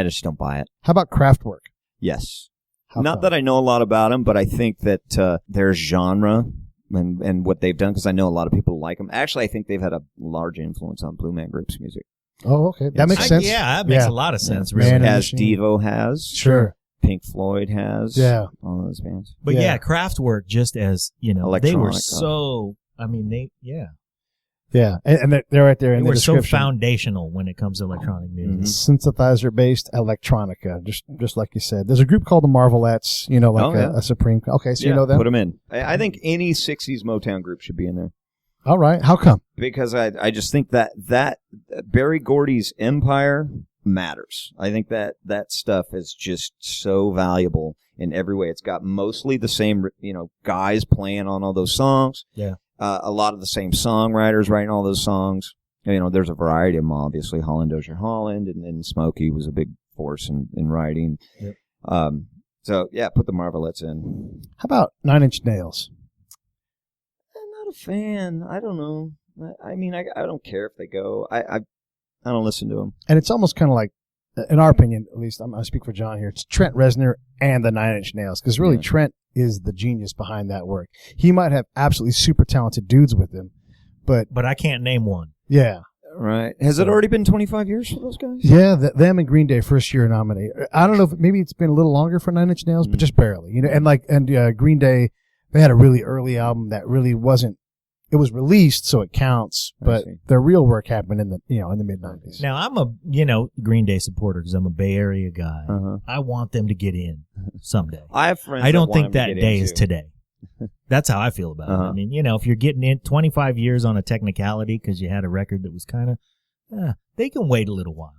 just don't buy it. How about Kraftwerk? Yes. How Not come? that I know a lot about them, but I think that their genre and what they've done, because I know a lot of people like them. Actually, I think they've had a large influence on Blue Man Group's music. Oh, okay. That makes sense. Yeah, that makes a lot of sense. Really. Man As Devo has. Sure. Pink Floyd has. Yeah. All those bands. But Kraftwerk, just as, they were Electronic, so, Yeah, and they're right there in They the were so description. foundational when it comes to electronic music. Synthesizer-based electronica, just like you said. There's a group called the Marvelettes, like a Supreme. Okay, so you know them? Put them in. I think any 60s Motown group should be in there. All right. How come? Because I just think that Berry Gordy's empire matters. I think that stuff is just so valuable in every way. It's got mostly the same, guys playing on all those songs. Yeah. A lot of the same songwriters writing all those songs. There's a variety of them, obviously. Holland Dozier Holland, and then Smokey was a big force in writing. Yep. So, yeah, put the Marvelettes in. How about 9 Inch Nails? I'm not a fan. I don't know. I mean, I don't care if they go. I don't listen to them. And it's almost kind of like, in our opinion, at least, I'm going to speak for John here, it's Trent Reznor and the 9 Inch Nails. Because really, Trent is the genius behind that work. He might have absolutely super talented dudes with him, but I can't name one. Yeah. Right. Has it already been 25 years for those guys? Yeah, them and Green Day first year nominated. I don't know if maybe it's been a little longer for 9 Inch Nails, but just barely. And Green Day, they had a really early album that really wasn't. It was released, so it counts, but their real work happened in the mid-90s. Now, I'm a, Green Day supporter because I'm a Bay Area guy. I want them to get in someday. I have friends. I don't think that day is today. That's how I feel about it. I mean, if you're getting in 25 years on a technicality because you had a record that was kind of, they can wait a little while.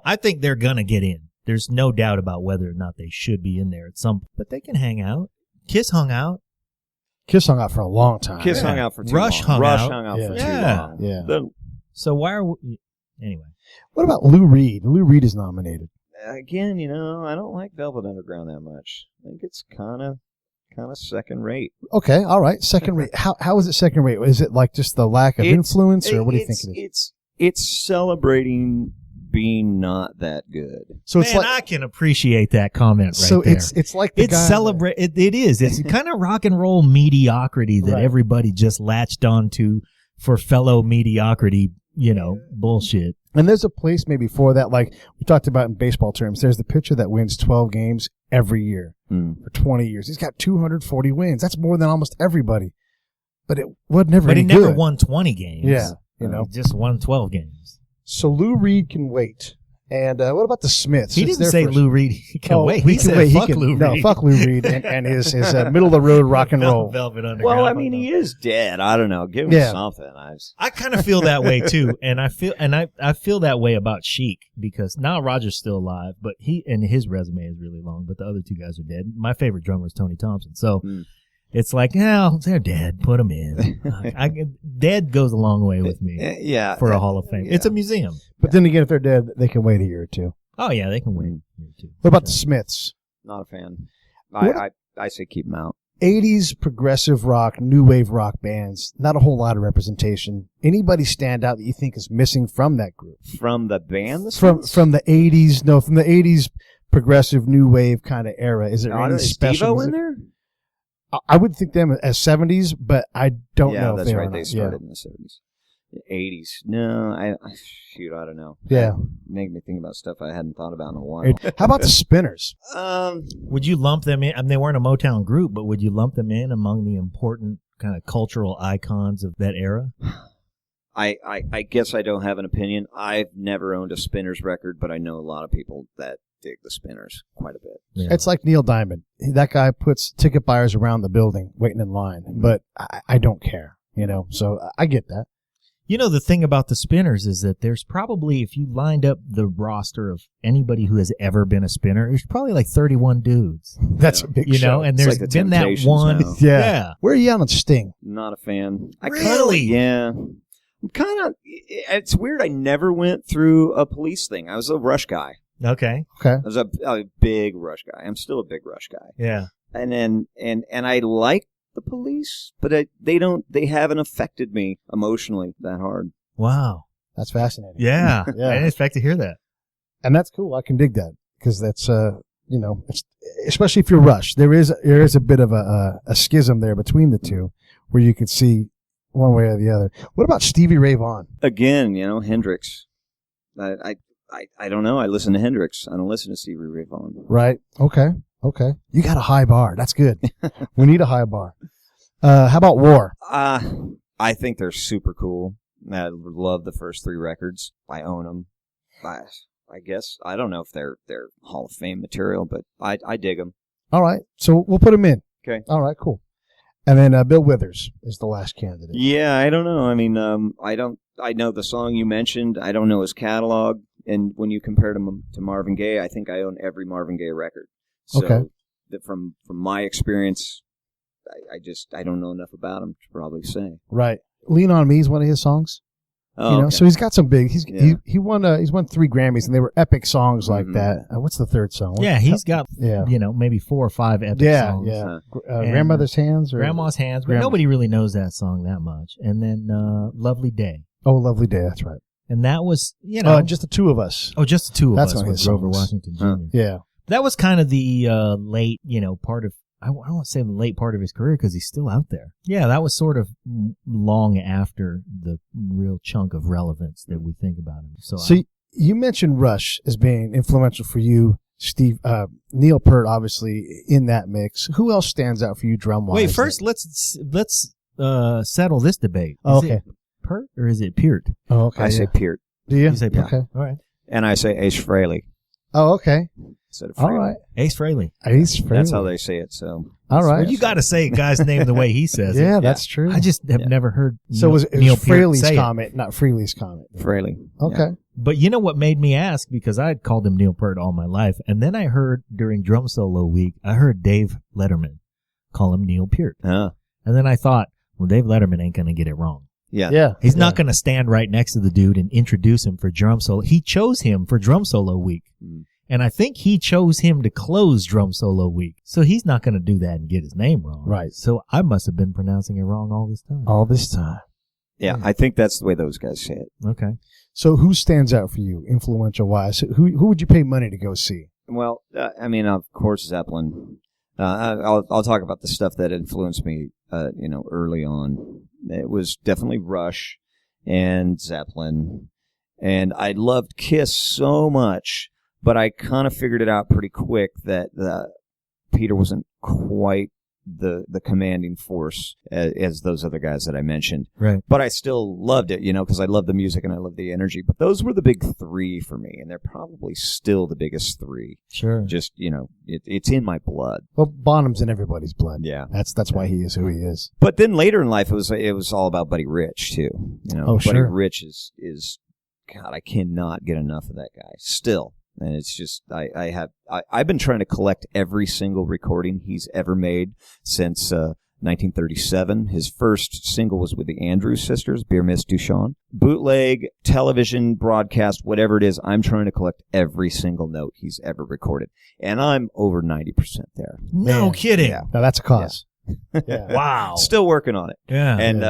I think they're going to get in. There's no doubt about whether or not they should be in there at some point, but they can hang out. Kiss hung out. Kiss hung out for a long time. Kiss hung out for too Rush long. Rush hung out for too long. Yeah. So why are we... Anyway. What about Lou Reed? Lou Reed is nominated. Again, I don't like Velvet Underground that much. I think it's kind of second rate. Okay, all right. Second rate. How is it second rate? Is it like just the lack of influence, or what do you think it is? It's celebrating being not that good. So it's I can appreciate that comment right so there. So it's like the it's guy celebrate. It is. It's kind of rock and roll mediocrity that everybody just latched onto for fellow mediocrity. Bullshit. And there's a place maybe for that, like we talked about in baseball terms. There's the pitcher that wins 12 games every year for 20 years. He's got 240 wins. That's more than almost everybody. But it was never. But any he never good. won 20 games. Yeah, He just won 12 games. So Lou Reed can wait. And what about the Smiths? He didn't say Lou Reed he can wait. He said wait. fuck Lou Reed. No, fuck Lou Reed and his middle of the road rock and roll. Velvet Underground. Well, I mean, he is dead. I don't know. Give him something. I kind of feel that way too, and I feel that way about Chic because now Roger's still alive, but his resume is really long. But the other two guys are dead. My favorite drummer is Tony Thompson, so. It's like, they're dead. Put them in. Dead goes a long way with me. For a Hall of Fame. It's a museum. But then again, if they're dead, they can wait a year or two. Oh, yeah, they can wait a year or two. What about the Smiths? Not a fan. I say keep them out. 80s progressive rock, new wave rock bands. Not a whole lot of representation. Anybody stand out that you think is missing from that group? From the band? From the 80s? No, from the 80s progressive new wave kind of era. Is there any special? Is in there? I would think them as 70s, but I don't know. Yeah, that's right. They not. started in the 70s. 80s. No, I don't know. Yeah. Make me think about stuff I hadn't thought about in a while. How about the Spinners? Would you lump them in? I mean, they weren't a Motown group, but would you lump them in among the important kind of cultural icons of that era? I guess I don't have an opinion. I've never owned a Spinners record, but I know a lot of people that dig the Spinners quite a bit. Yeah. It's like Neil Diamond. That guy puts ticket buyers around the building waiting in line, but I don't care, so I get that. The thing about the Spinners is that there's probably, if you lined up the roster of anybody who has ever been a Spinner, there's probably like 31 dudes. That's a big show. And there's like been that one. Now. Yeah. Where are you on Sting? Not a fan. Really? Yeah. It's weird. I never went through a Police thing. I was a Rush guy. Okay. I was a big Rush guy. I'm still a big Rush guy. Yeah. And I like the Police, but they haven't affected me emotionally that hard. Wow. That's fascinating. Yeah. I didn't expect to hear that. And that's cool. I can dig that because that's, especially if you're Rush, there is a bit of a schism there between the two where you could see one way or the other. What about Stevie Ray Vaughan? Again, Hendrix. I don't know. I listen to Hendrix. I don't listen to Stevie Ray Vaughan. Right. Okay. You got a high bar. That's good. We need a high bar. How about War? I think they're super cool. I love the first 3 records. I own them. I guess I don't know if they're Hall of Fame material, but I dig them. All right. So we'll put him in. Okay. All right, cool. And then Bill Withers is the last candidate. Yeah, I don't know. I mean, I know the song you mentioned. I don't know his catalog. And when you compared him to Marvin Gaye, I think I own every Marvin Gaye record. So Okay. From my experience, I don't know enough about him to probably say. Right. Lean on Me is one of his songs. Oh, okay. So he's got some big. Yeah. He won 3 Grammys, and they were epic songs like that. What's the third song? Yeah, he's got Yeah. maybe 4 or 5 epic songs. Yeah. And Grandmother's Hands. Or Grandma's Hands, but nobody really knows that song that much. And then Lovely Day. Oh, Lovely Day. That's right. And that was, just the 2 of us. Oh, just the 2 of That's us one of with his Grover songs. Washington Jr. Yeah. That was kind of the late, part of, I don't want to say the late part of his career because he's still out there. Yeah, that was sort of long after the real chunk of relevance that we think about him. So you mentioned Rush as being influential for you, Steve. Neil Peart, obviously, in that mix. Who else stands out for you drum-wise? wait, first let's settle this debate. Oh, Is okay. it Peart or is it Peart? Oh, okay. I say Peart. Do you? You say Peart. Okay. All right. And I say Ace Frehley Oh, okay. instead of All Frehley. right. Ace Frehley. Ace Frehley. That's how they say it. So All right. Well, you got to say a guy's name the way he says it. Yeah, that's true. I just have never heard So it Neil was Peart Frehley's say it. comment, not Frehley's comment. Frehley. Okay. But you know what made me ask? Because I had called him Neil Peart all my life. And then I heard during drum solo week, I heard Dave Letterman call him Neil Peart. Yeah. And then I thought, well, Dave Letterman ain't going to get it wrong. Yeah. Yeah. He's not going to stand right next to the dude and introduce him for drum solo. He chose him for drum solo week. And I think he chose him to close drum solo week. So he's not going to do that and get his name wrong. Right. So I must have been pronouncing it wrong all this time. All this time. Yeah. I think that's the way those guys say it. Okay. So who stands out for you, influential-wise? Who would you pay money to go see? Well, I mean, of course, Zeppelin. I'll talk about the stuff that influenced me, early on. It was definitely Rush and Zeppelin. And I loved Kiss so much, but I kind of figured it out pretty quick that Peter wasn't quite the commanding force as those other guys that I mentioned. Right. But I still loved it, because I love the music and I love the energy. But those were the big 3 for me, and they're probably still the biggest 3. Sure. Just, it's in my blood. Well, Bonham's in everybody's blood. Yeah. That's why he is who he is. But then later in life, it was all about Buddy Rich too. Oh, Buddy sure. Rich is God, I cannot get enough of that guy still. And it's just, I've been trying to collect every single recording he's ever made since 1937. His first single was with the Andrews Sisters, Beer Miss Duchamp. Bootleg, television, broadcast, whatever it is, I'm trying to collect every single note he's ever recorded. And I'm over 90% there. No Man. kidding. Yeah. Now that's a cause. Yeah. Wow. Still working on it. Yeah. And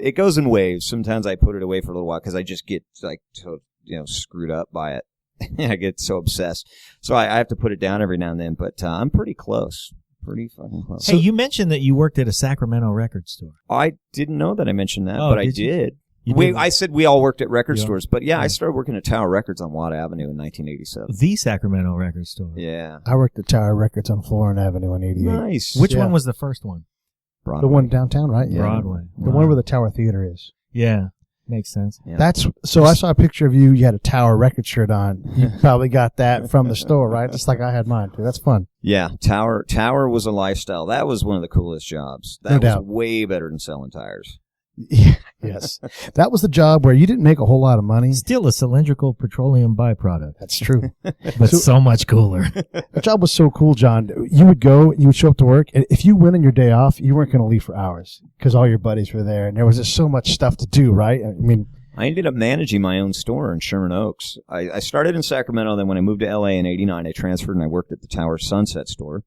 it goes in waves. Sometimes I put it away for a little while because I just get screwed up by it. I get so obsessed. So I have to put it down every now and then, but I'm pretty close. Pretty fucking close. Hey, you mentioned that you worked at a Sacramento record store. I didn't know that I mentioned that, Oh, but I did you? did. You did? I said we all worked at record Yeah. stores, but I started working at Tower Records on Watt Avenue in 1987. The Sacramento record store. Yeah. I worked at Tower Records on Florin Avenue in 88. Nice. Which Yeah. one was the first one? Broadway. The one downtown, right? Yeah. Broadway. The one where the Tower Theater is. Yeah. Makes sense. Yeah. So I saw a picture of you. You had a Tower record shirt on. You probably got that from the store, right? Just like I had mine too. That's fun. Yeah, Tower was a lifestyle. That was one of the coolest jobs. That No was doubt. way better than selling tires. Yeah, yes. That was the job where you didn't make a whole lot of money. Still a cylindrical petroleum byproduct, That's true. but so much cooler. The job was so cool, John. You would go, you would show up to work, and if you went on your day off, you weren't going to leave for hours because all your buddies were there, and there was just so much stuff to do, right? I mean, I ended up managing my own store in Sherman Oaks. I started in Sacramento, then when I moved to L.A. in 89, I transferred and I worked at the Tower Sunset store.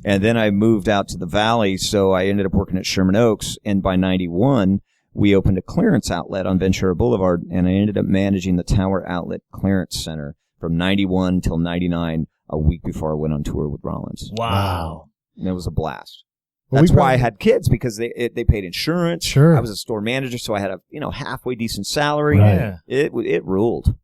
And then I moved out to the Valley, so I ended up working at Sherman Oaks, and by 91, we opened a clearance outlet on Ventura Boulevard, and I ended up managing the Tower Outlet Clearance Center from 91 till 99, a week before I went on tour with Rollins. Wow. And it was a blast. Well, That's we why I probably- had kids, because they paid insurance. Sure. I was a store manager, so I had a halfway decent salary. Right. Yeah. It ruled.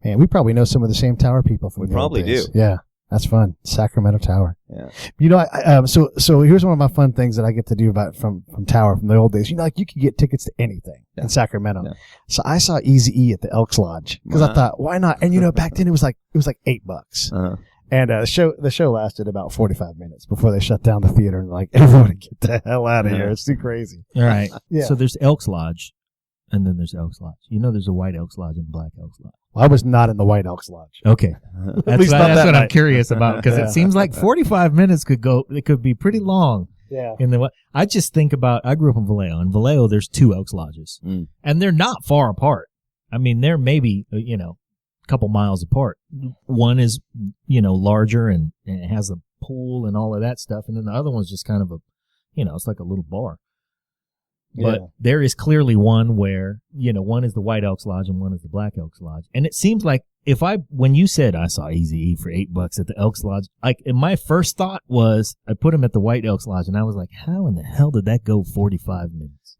man, we probably know some of the same Tower people from We the old probably days. do. Yeah. That's fun. Sacramento Tower. Yeah. You know, so here's one of my fun things that I get to do from Tower from the old days. You know, like you could get tickets to anything in Sacramento. Yeah. So I saw Eazy-E at the Elks Lodge because I thought, why not? And you know, back then it was like $8. Uh-huh. And the show lasted about 45 minutes before they shut down the theater and like, everyone get the hell out of here. It's too crazy. All right. Yeah. So there's Elks Lodge, and then there's Elks Lodge. You know, there's a White Elks Lodge and a Black Elks Lodge. Well, I was not in the White Elks Lodge. Okay. That's what I'm curious about, because it seems like 45 minutes it could be pretty long. Yeah. I just think about, I grew up in Vallejo. In Vallejo, there's 2 Elks Lodges, and they're not far apart. I mean, they're maybe, a couple miles apart. One is, larger and it has a pool and all of that stuff, and then the other one's just kind of it's like a little bar. But there is clearly one where, one is the White Elks Lodge and one is the Black Elks Lodge. And it seems like when you said I saw Eazy-E for $8 at the Elks Lodge, my first thought was I put him at the White Elks Lodge, and I was like, how in the hell did that go 45 minutes?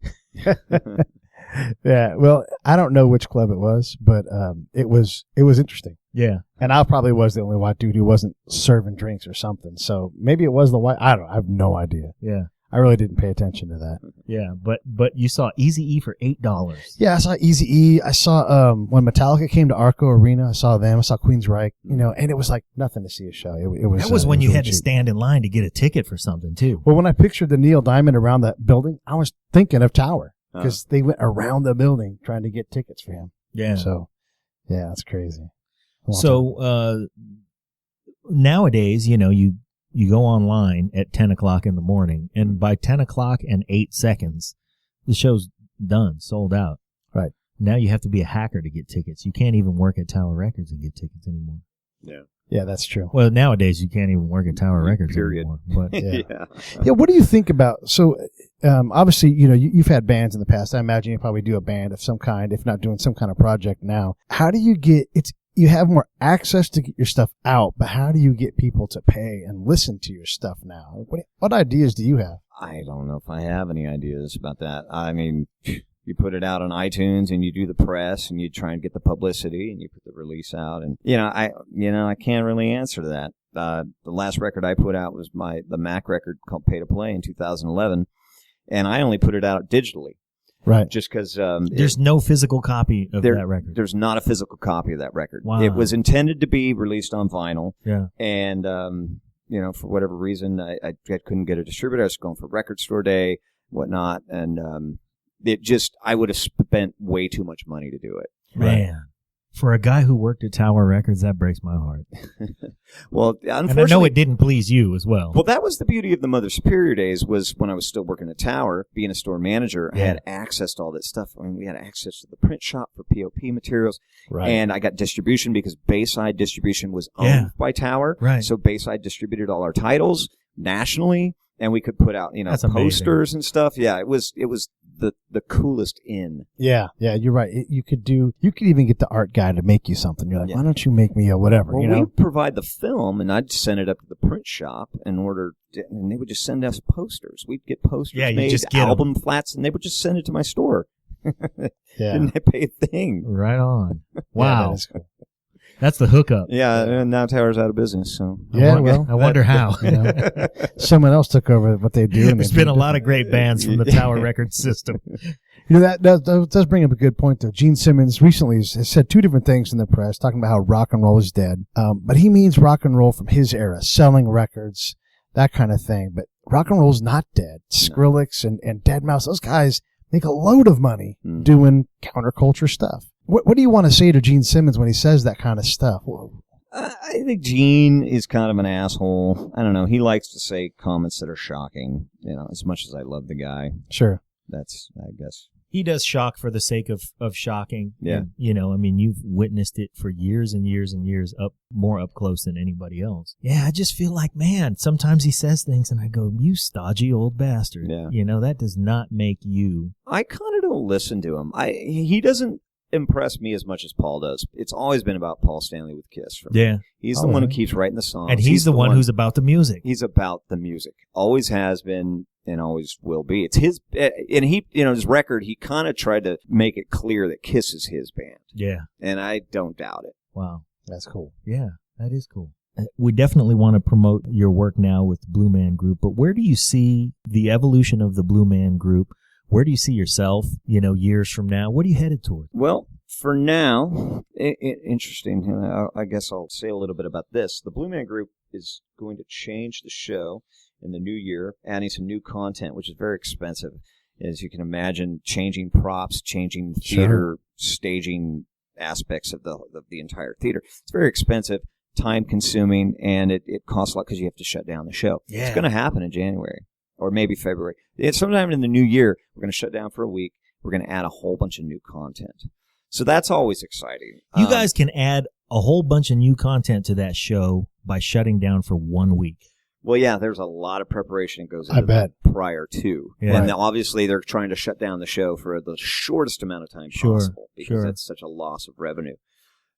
Yeah. Well, I don't know which club it was, but it was interesting. Yeah. And I probably was the only white dude who wasn't serving drinks or something. So maybe it was the white. I don't know. I have no idea. Yeah. I really didn't pay attention to that. Yeah, but you saw Eazy-E for $8. Yeah, I saw Eazy-E. I saw when Metallica came to Arco Arena. I saw them. I saw Queensryche. And it was like nothing to see a show. It was. That was when you really had cheap. to stand in line to get a ticket for something too. Well, when I pictured the Neil Diamond around that building, I was thinking of Tower because they went around the building trying to get tickets for him. Yeah. So, yeah, that's crazy. So nowadays, you go online at 10 o'clock in the morning, and by 10 o'clock and 8 seconds, the show's done, sold out. Right. Now you have to be a hacker to get tickets. You can't even work at Tower Records and get tickets anymore. Yeah. Yeah, that's true. Well, nowadays you can't even work at Tower Records Period. anymore. But yeah, what do you think about, so obviously, you've had bands in the past. I imagine you probably do a band of some kind, if not doing some kind of project now. How do you get, you have more access to get your stuff out, but how do you get people to pay and listen to your stuff now? What ideas do you have? I don't know if I have any ideas about that. I mean, you put it out on iTunes and you do the press and you try and get the publicity and you put the release out, and I can't really answer to that. The last record I put out was the Mack record called Pay to Play in 2011, and I only put it out digitally. Right. Just because there's no physical copy of that record. There's not a physical copy of that record. Wow. It was intended to be released on vinyl. Yeah. And for whatever reason, I couldn't get a distributor. I was going for record store day, whatnot, and I would have spent way too much money to do it. Man. For a guy who worked at Tower Records, that breaks my heart. Well, unfortunately, and I know it didn't please you as well. Well, that was the beauty of the Mother Superior days, was when I was still working at Tower, being a store manager, I had access to all that stuff. I mean, we had access to the print shop for POP materials, and I got distribution because Bayside Distribution was owned by Tower. Right. So Bayside distributed all our titles nationally, and we could put out, That's posters and stuff. Yeah, it was the coolest in. Yeah, you're right. You could even get the art guy to make you something. You're like, why don't you make me a whatever? Well, we provide the film, and I'd send it up to the print shop and they would just send us posters. We'd get posters made, just get album flats, and they would just send it to my store. Yeah. Didn't they pay a thing? Right on. Wow. That is cool. That's the hookup. Yeah, and now Tower's out of business, so. Yeah, I wonder how. Someone else took over what they do. There's been a lot of great bands from the Tower Records system. That does bring up a good point, though. Gene Simmons recently has said 2 different things in the press, talking about how rock and roll is dead. But he means rock and roll from his era, selling records, that kind of thing. But rock and roll's not dead. Skrillex and Deadmau5, those guys make a load of money doing counterculture stuff. What do you want to say to Gene Simmons when he says that kind of stuff? I think Gene is kind of an asshole. I don't know. He likes to say comments that are shocking, as much as I love the guy. Sure. That's, I guess. He does shock for the sake of shocking. Yeah. And, you've witnessed it for years and years and years, more up close than anybody else. Yeah, I just feel like, man, sometimes he says things and I go, you stodgy old bastard. Yeah. That does not make you. I kind of don't listen to him. He doesn't impress me as much as Paul does. It's always been about Paul Stanley with Kiss for me. Yeah. He's the one who keeps writing the songs. And he's the one who's about the music. He's about the music. Always has been and always will be. It's his, and he, his record, he kind of tried to make it clear that Kiss is his band. Yeah. And I don't doubt it. Wow. That's cool. Yeah, that is cool. we definitely want to promote your work now with the Blue Man Group, but where do you see the evolution of the Blue Man Group? Where do you see yourself, years from now? What are you headed toward? Well, for now, interesting. I guess I'll say a little bit about this. The Blue Man Group is going to change the show in the new year, adding some new content, which is very expensive. As you can imagine, changing props, changing theater, staging aspects of the entire theater. It's very expensive, time-consuming, and it costs a lot because you have to shut down the show. Yeah. It's going to happen in January or maybe February. Sometime in the new year, we're going to shut down for a week. We're going to add a whole bunch of new content. So that's always exciting. You guys can add a whole bunch of new content to that show by shutting down for 1 week. Well, yeah, there's a lot of preparation that goes into that prior to. Yeah. And obviously they're trying to shut down the show for the shortest amount of time possible because that's such a loss of revenue.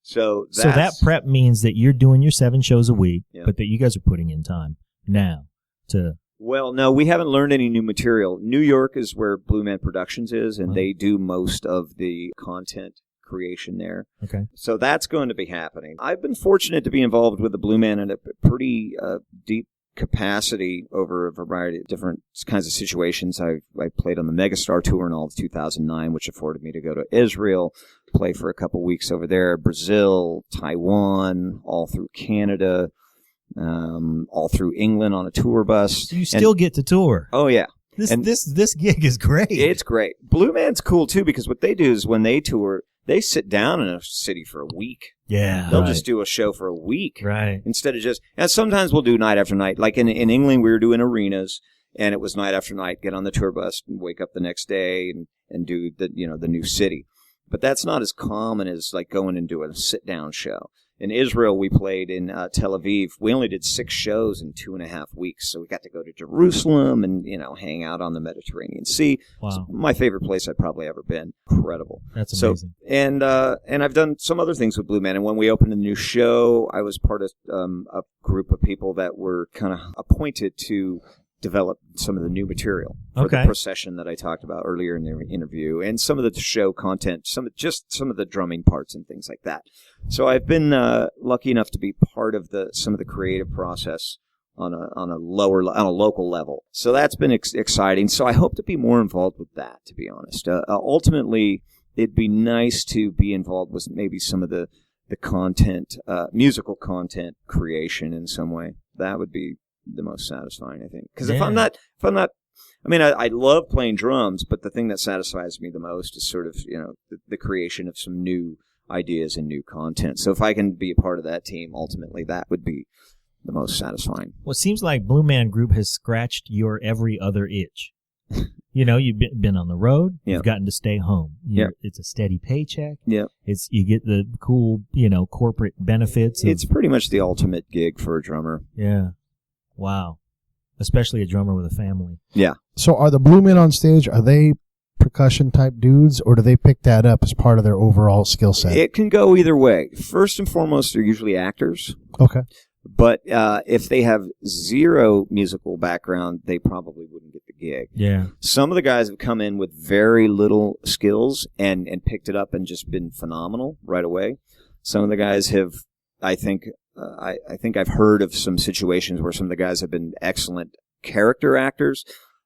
So that prep means that you're doing your 7 shows a week, Yeah. but that you guys are putting in time now to... Well, no, we haven't learned any new material. New York is where Blue Man Productions is, and they do most of the content creation there. Okay. So that's going to be happening. I've been fortunate to be involved with the Blue Man in a pretty deep capacity over a variety of different kinds of situations. I played on the Megastar Tour in all of 2009, which afforded me to go to Israel, play for a couple weeks over there, Brazil, Taiwan, all through Canada, all through England on a tour bus. So you still get to tour. Oh, yeah. This gig is great. It's great. Blue Man's cool, too, because what they do is when they tour, they sit down in a city for a week. Yeah. They'll just do a show for a week. Right. Instead of and sometimes we'll do night after night. Like in England, we were doing arenas, and it was night after night, get on the tour bus and wake up the next day and do the new city. But that's not as common as like going and doing a sit-down show. In Israel, we played in Tel Aviv. We only did 6 shows in 2.5 weeks. So we got to go to Jerusalem and, hang out on the Mediterranean Sea. Wow. It's my favorite place I've probably ever been. Incredible. That's amazing. And I've done some other things with Blue Man. And when we opened a new show, I was part of a group of people that were kind of appointed to develop some of the new material for the procession that I talked about earlier in the interview, and some of the show content, some of the drumming parts and things like that. So I've been lucky enough to be part of some of the creative process on a local level. So that's been exciting. So I hope to be more involved with that, to be honest. Ultimately, it'd be nice to be involved with maybe some of the content, musical content creation in some way. That would be the most satisfying, I think. Because if I'm not, I mean, I love playing drums, but the thing that satisfies me the most is sort of, the creation of some new ideas and new content. So if I can be a part of that team, ultimately, that would be the most satisfying. Well, it seems like Blue Man Group has scratched your every other itch. You've been on the road. Yeah. You've gotten to stay home. Yeah. It's a steady paycheck. Yeah. You get the cool, corporate benefits. It's pretty much the ultimate gig for a drummer. Yeah. Wow. Especially a drummer with a family. Yeah. So are the Blue Men on stage, are they percussion type dudes, or do they pick that up as part of their overall skill set? It can go either way. First and foremost, they're usually actors. Okay. But if they have zero musical background, they probably wouldn't get the gig. Yeah. Some of the guys have come in with very little skills and picked it up and just been phenomenal right away. Some of the guys have, I think I've heard of some situations where some of the guys have been excellent character actors,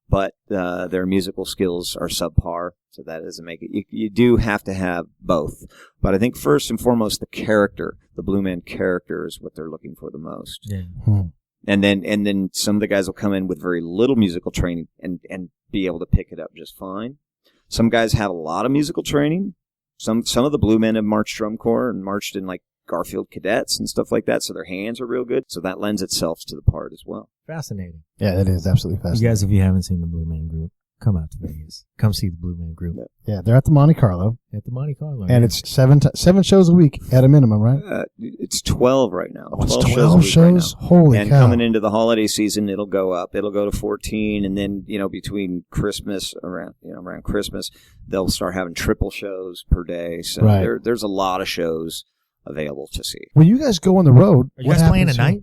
but their musical skills are subpar, so that doesn't make it. You do have to have both. But I think first and foremost, the Blue Man character is what they're looking for the most. Yeah. And then some of the guys will come in with very little musical training and be able to pick it up just fine. Some guys have a lot of musical training. Some of the Blue Men have marched drum corps and marched in like Garfield cadets and stuff like that, so their hands are real good. So that lends itself to the part as well. Fascinating. Yeah, it is absolutely fascinating. You guys, if you haven't seen the Blue Man Group, come out to Vegas. Come see the Blue Man Group. Yeah, they're at the Monte Carlo. At the Monte Carlo. And it's 7 shows a week at a minimum, right? It's 12 right now. Oh, it's 12 shows? Right now. Holy and cow. coming into the holiday season, it'll go up. It'll go to 14, and then, between Christmas, around Christmas, they'll start having triple shows per day. So there's a lot of shows available to see. When you guys go on the road, are you guys playing tonight?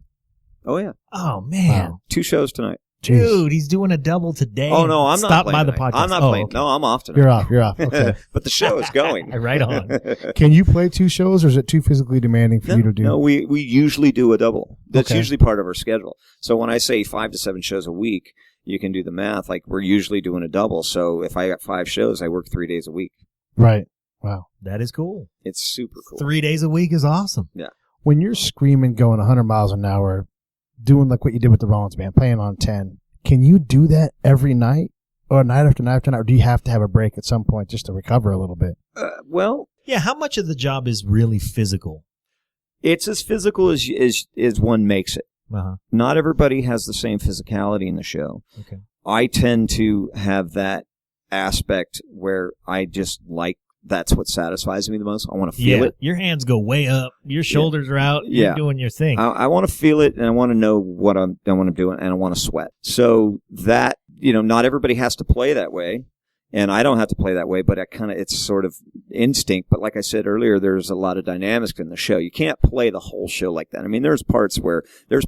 Oh, yeah. Oh, man. Wow. 2 shows tonight. Dude, he's doing a double today. Oh, no, I'm not Stop playing by the tonight. podcast. I'm not Oh, playing. okay. No, I'm off tonight. You're off. Okay. But the show is going. Right on. Can you play 2 shows, or is it too physically demanding for you to do? No, we usually do a double. That's Okay. usually part of our schedule. So when I say 5 to 7 shows a week, you can do the math. Like, we're usually doing a double. So if I got 5 shows, I work 3 days a week. Right. Wow. That is cool. It's super cool. 3 days a week is awesome. When you're screaming, going 100 miles an hour, doing like what you did with the Rollins Band, playing on 10, can you do that every night, or night after night after night, or do you have to have a break at some point just to recover a little bit? Well, Yeah, how much of the job is really physical? it's as physical as one makes it. Uh-huh. Not everybody has the same physicality in the show. Okay. I tend to have that aspect where I just like, that's what satisfies me the most. I want to feel it. Your hands go way up. Your shoulders are out. Yeah. You're doing your thing. I want to feel it, and I want to know what I'm doing, and I want to sweat. So that, not everybody has to play that way, and I don't have to play that way, but it's sort of instinct. But like I said earlier, there's a lot of dynamics in the show. You can't play the whole show like that. I mean, there's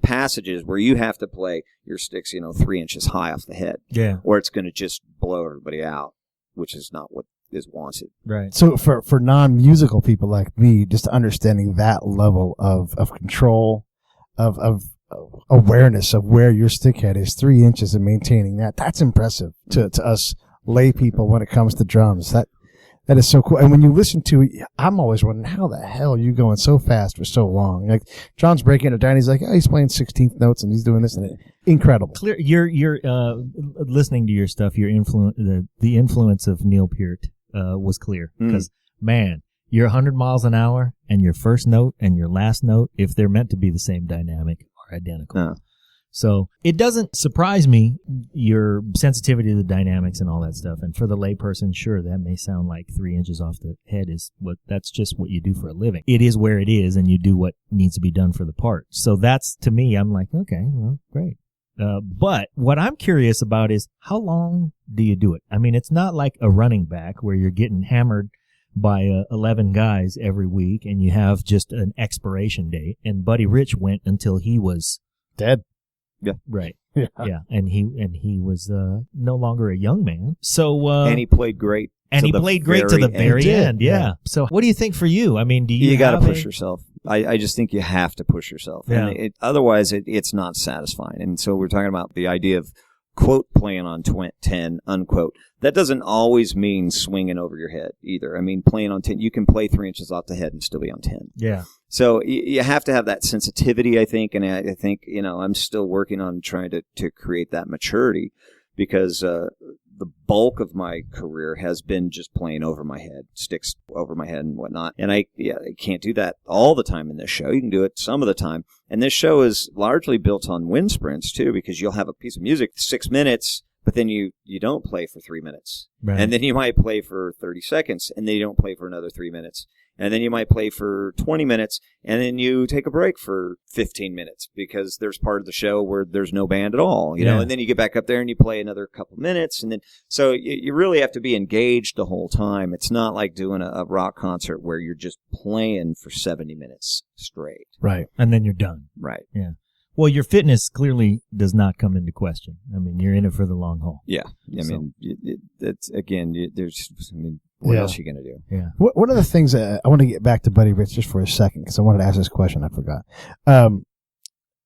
passages where you have to play your sticks, 3 inches high off the head, Yeah. or it's going to just blow everybody out, which is not what is wanted. Right. So for non-musical people like me, just understanding that level of control, of awareness of where your stick head is, 3 inches, and maintaining that's impressive to us lay people when it comes to drums. That is so cool. And when you listen to it, I'm always wondering, how the hell are you going so fast for so long? Like, John's breaking it down. He's like, he's playing 16th notes and he's doing this, and incredible. Clear. You're listening to your stuff. Your influence, the influence of Neil Peart was clear, because man, your 100 miles an hour and your first note and your last note, if they're meant to be the same dynamic, are identical. So it doesn't surprise me, your sensitivity to the dynamics and all that stuff. And for the layperson, sure, that may sound like 3 inches off the head that's just what you do for a living. It is where it is, and you do what needs to be done for the part. So that's, to me, I'm like, okay, well, great. But what I'm curious about is, how long do you do it? I mean, it's not like a running back where you're getting hammered by 11 guys every week and you have just an expiration date. And Buddy Rich went until he was Dead. Yeah. right. Yeah. Yeah. And he was no longer a young man. So And he played great. and to he the played great to the very did, end. Yeah. So what do you think for you? I mean, do you got to have push yourself. I just think you have to push yourself. Yeah. And otherwise, it's not satisfying. And so we're talking about the idea of, quote, playing on 10, unquote. That doesn't always mean swinging over your head either. I mean, playing on 10, you can play 3 inches off the head and still be on 10. Yeah. So you have to have that sensitivity, I think. And I think, I'm still working on trying to create that maturity, because the bulk of my career has been just playing over my head, sticks over my head and whatnot. And I can't do that all the time in this show. You can do it some of the time. And this show is largely built on wind sprints, too, because you'll have a piece of music, 6 minutes, but then you don't play for 3 minutes. Right. And then you might play for 30 seconds, and then you don't play for another 3 minutes. And then you might play for 20 minutes, and then you take a break for 15 minutes because there's part of the show where there's no band at all, you know, Yeah. and then you get back up there and you play another couple minutes. And then, so you really have to be engaged the whole time. It's not like doing a rock concert where you're just playing for 70 minutes straight. Right. And then you're done. Right. Yeah. Well, your fitness clearly does not come into question. I mean, you're in it for the long haul. Yeah. I So- mean, what Yeah. else are you going to do? Yeah. One of the things that I want to get back to Buddy Rich just for a second, because I wanted to ask this question. I forgot.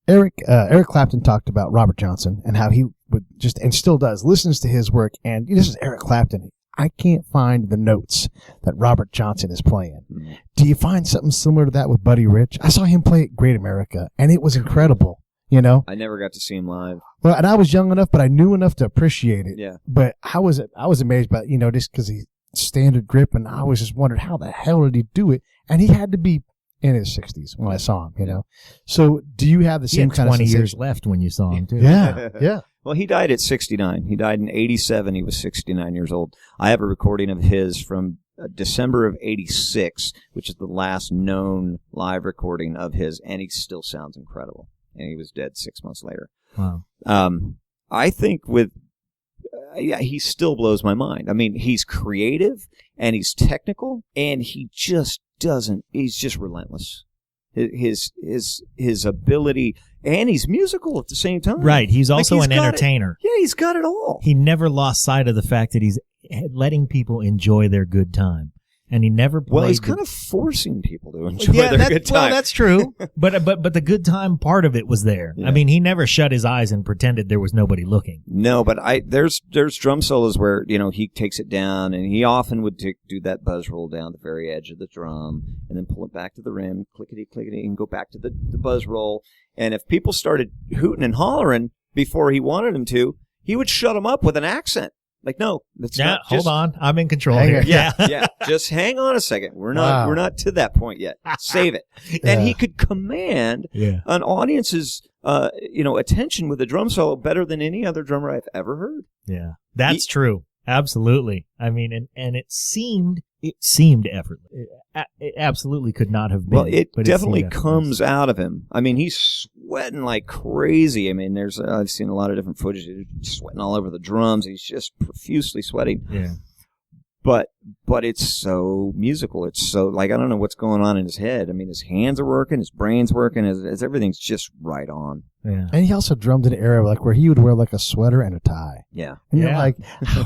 Eric Clapton talked about Robert Johnson and how he would just, and still does, listens to his work. And this is Eric Clapton. I can't find the notes that Robert Johnson is playing. Mhm. Do you find something similar to that with Buddy Rich? I saw him play at Great America, and it was incredible. You know, I never got to see him live. well, and I was young enough, but I knew enough to appreciate it. Yeah. But I was amazed by, just because he standard grip, and I always just wondered how the hell did he do it? And he had to be in his 60s when I saw him. So do you have the He same had kind 20 of years sensation? left when you saw him, too. Yeah, yeah. Well, he died at 69. He died in 87. He was 69 years old. I have a recording of his from December of 86, which is the last known live recording of his, and he still sounds incredible. And he was dead 6 months later. Wow. I think he still blows my mind. I mean, he's creative and he's technical, and he just he's just relentless. his ability, and he's musical at the same time. Right. He's also Like, an entertainer. Yeah, he's got it all. He never lost sight of the fact that he's letting people enjoy their good time. And he never played. Well, he's kind of forcing people to enjoy their good time. Well, that's true. but the good time part of it was there. Yeah. I mean, he never shut his eyes and pretended there was nobody looking. No, but there's drum solos where, he takes it down, and he often would do that buzz roll down the very edge of the drum and then pull it back to the rim, clickety, clickety, and go back to the buzz roll. And if people started hooting and hollering before he wanted them to, he would shut them up with an accent. Like, no, that's not. Hold on. I'm in control here. Yeah. Just hang on a second. We're not to that point yet. Save it. And he could command an audience's, attention with a drum solo better than any other drummer I've ever heard. Yeah, that's true. Absolutely. I mean, and it seemed effortless. It absolutely could not have been. Well, it definitely seemed comes out of him. I mean, he's sweating like crazy. I mean, I've seen a lot of different footage. He's sweating all over the drums. He's just profusely sweating. Yeah. But it's so musical. It's so, like, I don't know what's going on in his head. I mean, his hands are working, his brain's working, his everything's just right on. Yeah. And he also drummed in an era like where he would wear like a sweater and a tie. Yeah. And you're like,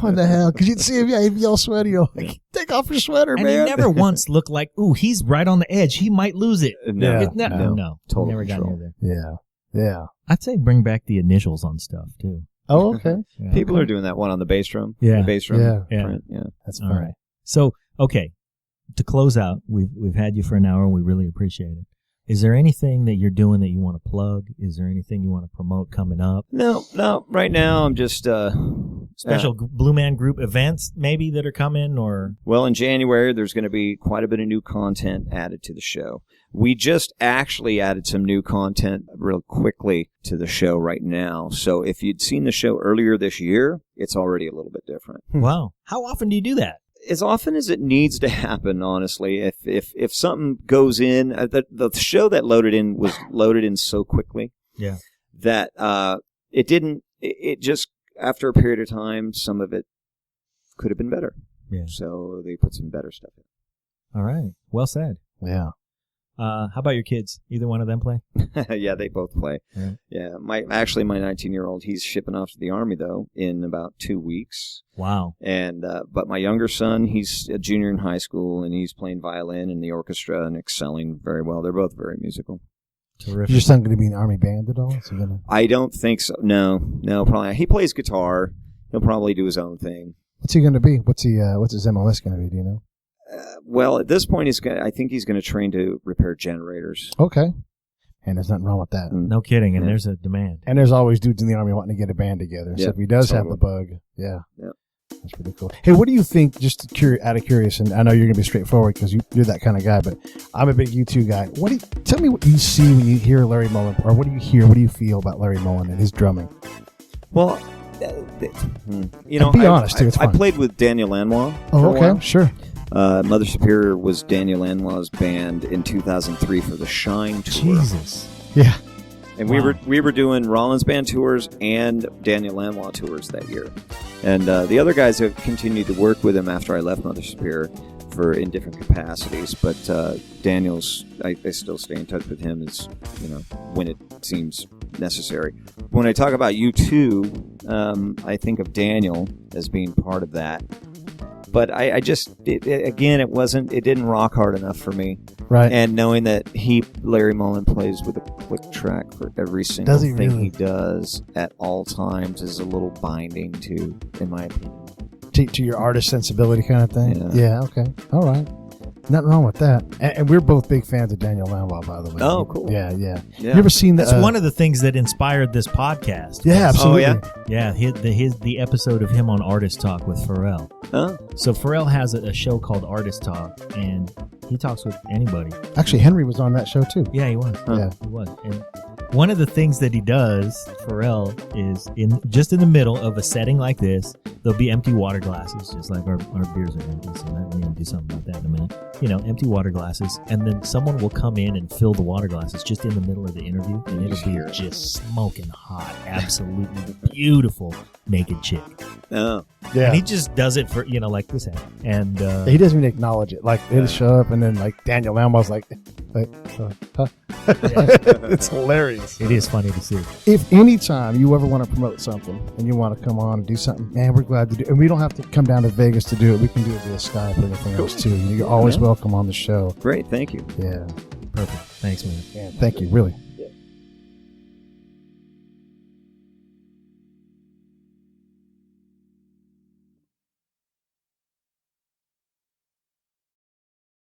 what the hell? Because you'd see him, he'd be all sweaty. You're like, take off your sweater, and man. he never once looked like, ooh, he's right on the edge. He might lose it. No. No. Total Never got control. near there. Yeah. I'd say bring back the initials on stuff, too. Oh, okay. Yeah. People are doing that one on the bass drum. Yeah. The bass drum. Yeah. Print. Yeah. That's All fine. right. So, okay, to close out, we've had you for an hour, and we really appreciate it. Is there anything that you're doing that you want to plug? Is there anything you want to promote coming up? No. Right now, I'm just Special Blue Man Group events maybe that are coming, or well, in January, there's going to be quite a bit of new content added to the show. We just actually added some new content real quickly to the show right now. So if you'd seen the show earlier this year, it's already a little bit different. Wow, how often do you do that? As often as it needs to happen, honestly. If something goes in, the show that loaded in was loaded in so quickly, that it didn't. It just, after a period of time, some of it could have been better. Yeah. So they put some better stuff in. All right, well said. Yeah. How about your kids? Either one of them play? Yeah, they both play. Right. Yeah, my 19-year-old, he's shipping off to the Army though in about 2 weeks. Wow. And but my younger son, he's a junior in high school, and he's playing violin in the orchestra and excelling very well. They're both very musical. Terrific. Is your son going to be in the Army band at all? Is he gonna... I don't think so. No, probably. He plays guitar. He'll probably do his own thing. What's he going to be? What's his MOS going to be? Do you know? Well, at this point, I think he's going to train to repair generators. Okay. And there's nothing wrong with that. No kidding, and there's a demand. And there's always dudes in the Army wanting to get a band together. So if he does have the bug, that's pretty cool. Hey, what do you think, just out of curious, and I know you're going to be straightforward because you're that kind of guy, but I'm a big U2 guy. Tell me what you see when you hear Larry Mullen, or what do you feel about Larry Mullen and his drumming? Well, be honest, too. It's fine. I played with Daniel Lanois. Oh, okay, sure. Mother Superior was Daniel Lanois' band in 2003 for the Shine tour. Jesus. Yeah. And we were doing Rollins Band tours and Daniel Lanois tours that year. And the other guys have continued to work with him after I left Mother Superior in different capacities. But Daniel's, I still stay in touch with him when it seems necessary. When I talk about U2, I think of Daniel as being part of that. But it didn't rock hard enough for me. Right. And knowing that Larry Mullen plays with a click track for every single thing he does at all times is a little binding to, in my opinion. To your artist sensibility kind of thing? Yeah. Okay. All right. Nothing wrong with that. And we're both big fans of Daniel Lanois, by the way. Oh, cool. Yeah. You ever seen that? That's one of the things that inspired this podcast. Yeah, absolutely. Oh, yeah. The episode of him on Artist Talk with Pharrell. Huh? So Pharrell has a show called Artist Talk, and he talks with anybody. Actually, Henry was on that show too. Yeah, he was. Yeah, he was. And one of the things that he does, Pharrell, is in the middle of a setting like this, there'll be empty water glasses, just like our beers are empty. So we're going to do something about that in a minute. Empty water glasses, and then someone will come in and fill the water glasses just in the middle of the interview, and it'll be just smoking hot, absolutely beautiful naked chick. Oh. Yeah. And he just does it for, like this happened. And He doesn't even acknowledge it. Like, he'll show up, and then, like, Daniel Lanois like huh? It's hilarious. it is funny to see. If anytime you ever want to promote something and you want to come on and do something, man, we're glad to do it. And we don't have to come down to Vegas to do it. We can do it via Skype or anything else, too. You're always welcome on the show. Great, thank you. Yeah. Perfect. Thanks, man. Yeah, thank you, really.